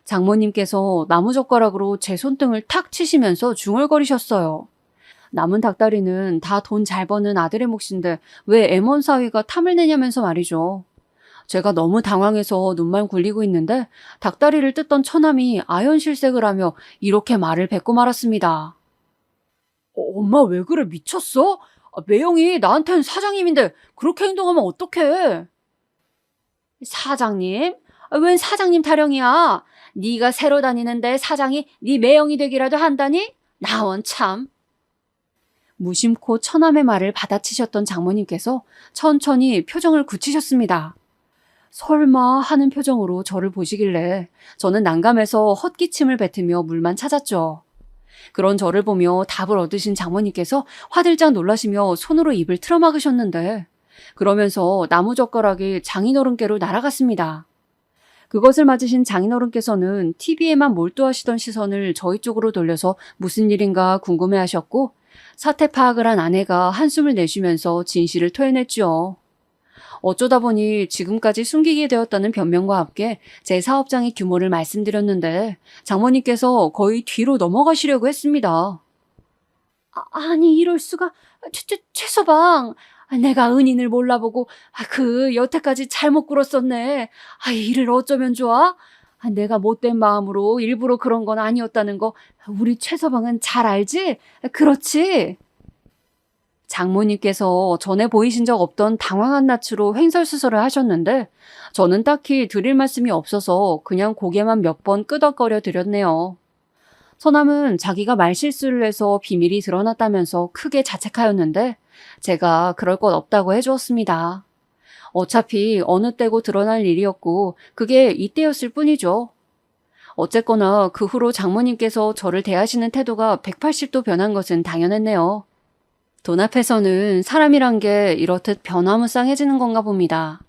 장모님께서 나무젓가락으로 제 손등을 탁 치시면서 중얼거리셨어요. 남은 닭다리는 다 돈 잘 버는 아들의 몫인데 왜 M1 사위가 탐을 내냐면서 말이죠. 제가 너무 당황해서 눈만 굴리고 있는데 닭다리를 뜯던 처남이 아연실색을 하며 이렇게 말을 뱉고 말았습니다. 엄마 왜 그래 미쳤어? 매형이 나한텐 사장님인데 그렇게 행동하면 어떡해? 사장님? 웬 사장님 타령이야? 네가 새로 다니는데 사장이 네 매형이 되기라도 한다니? 나원 참. 무심코 처남의 말을 받아치셨던 장모님께서 천천히 표정을 굳히셨습니다. 설마 하는 표정으로 저를 보시길래 저는 난감해서 헛기침을 뱉으며 물만 찾았죠. 그런 저를 보며 답을 얻으신 장모님께서 화들짝 놀라시며 손으로 입을 틀어막으셨는데 그러면서 나무젓가락이 장인어른께로 날아갔습니다. 그것을 맞으신 장인어른께서는 TV에만 몰두하시던 시선을 저희 쪽으로 돌려서 무슨 일인가 궁금해하셨고 사태 파악을 한 아내가 한숨을 내쉬면서 진실을 토해냈죠. 어쩌다 보니 지금까지 숨기게 되었다는 변명과 함께 제 사업장의 규모를 말씀드렸는데 장모님께서 거의 뒤로 넘어가시려고 했습니다. 아니 이럴 수가. 최서방, 내가 은인을 몰라보고 여태까지 잘못 굴었었네. 이를 어쩌면 좋아? 내가 못된 마음으로 일부러 그런 건 아니었다는 거 우리 최서방은 잘 알지? 그렇지? 장모님께서 전에 보이신 적 없던 당황한 낯으로 횡설수설을 하셨는데 저는 딱히 드릴 말씀이 없어서 그냥 고개만 몇 번 끄덕거려 드렸네요. 처남은 자기가 말실수를 해서 비밀이 드러났다면서 크게 자책하였는데 제가 그럴 것 없다고 해주었습니다. 어차피 어느 때고 드러날 일이었고 그게 이때였을 뿐이죠. 어쨌거나 그 후로 장모님께서 저를 대하시는 태도가 180도 변한 것은 당연했네요. 돈 앞에서는 사람이란 게 이렇듯 변화무쌍해지는 건가 봅니다.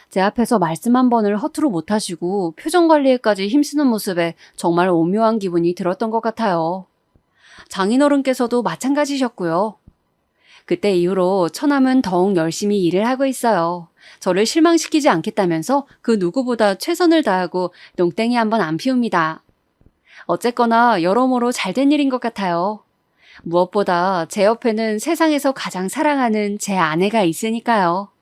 제 앞에서 말씀 한 번을 허투루 못하시고 표정 관리에까지 힘쓰는 모습에 정말 오묘한 기분이 들었던 것 같아요. 장인어른께서도 마찬가지셨고요. 그때 이후로 처남은 더욱 열심히 일을 하고 있어요. 저를 실망시키지 않겠다면서 그 누구보다 최선을 다하고 농땡이 한번 안 피웁니다. 어쨌거나 여러모로 잘된 일인 것 같아요. 무엇보다 제 옆에는 세상에서 가장 사랑하는 제 아내가 있으니까요.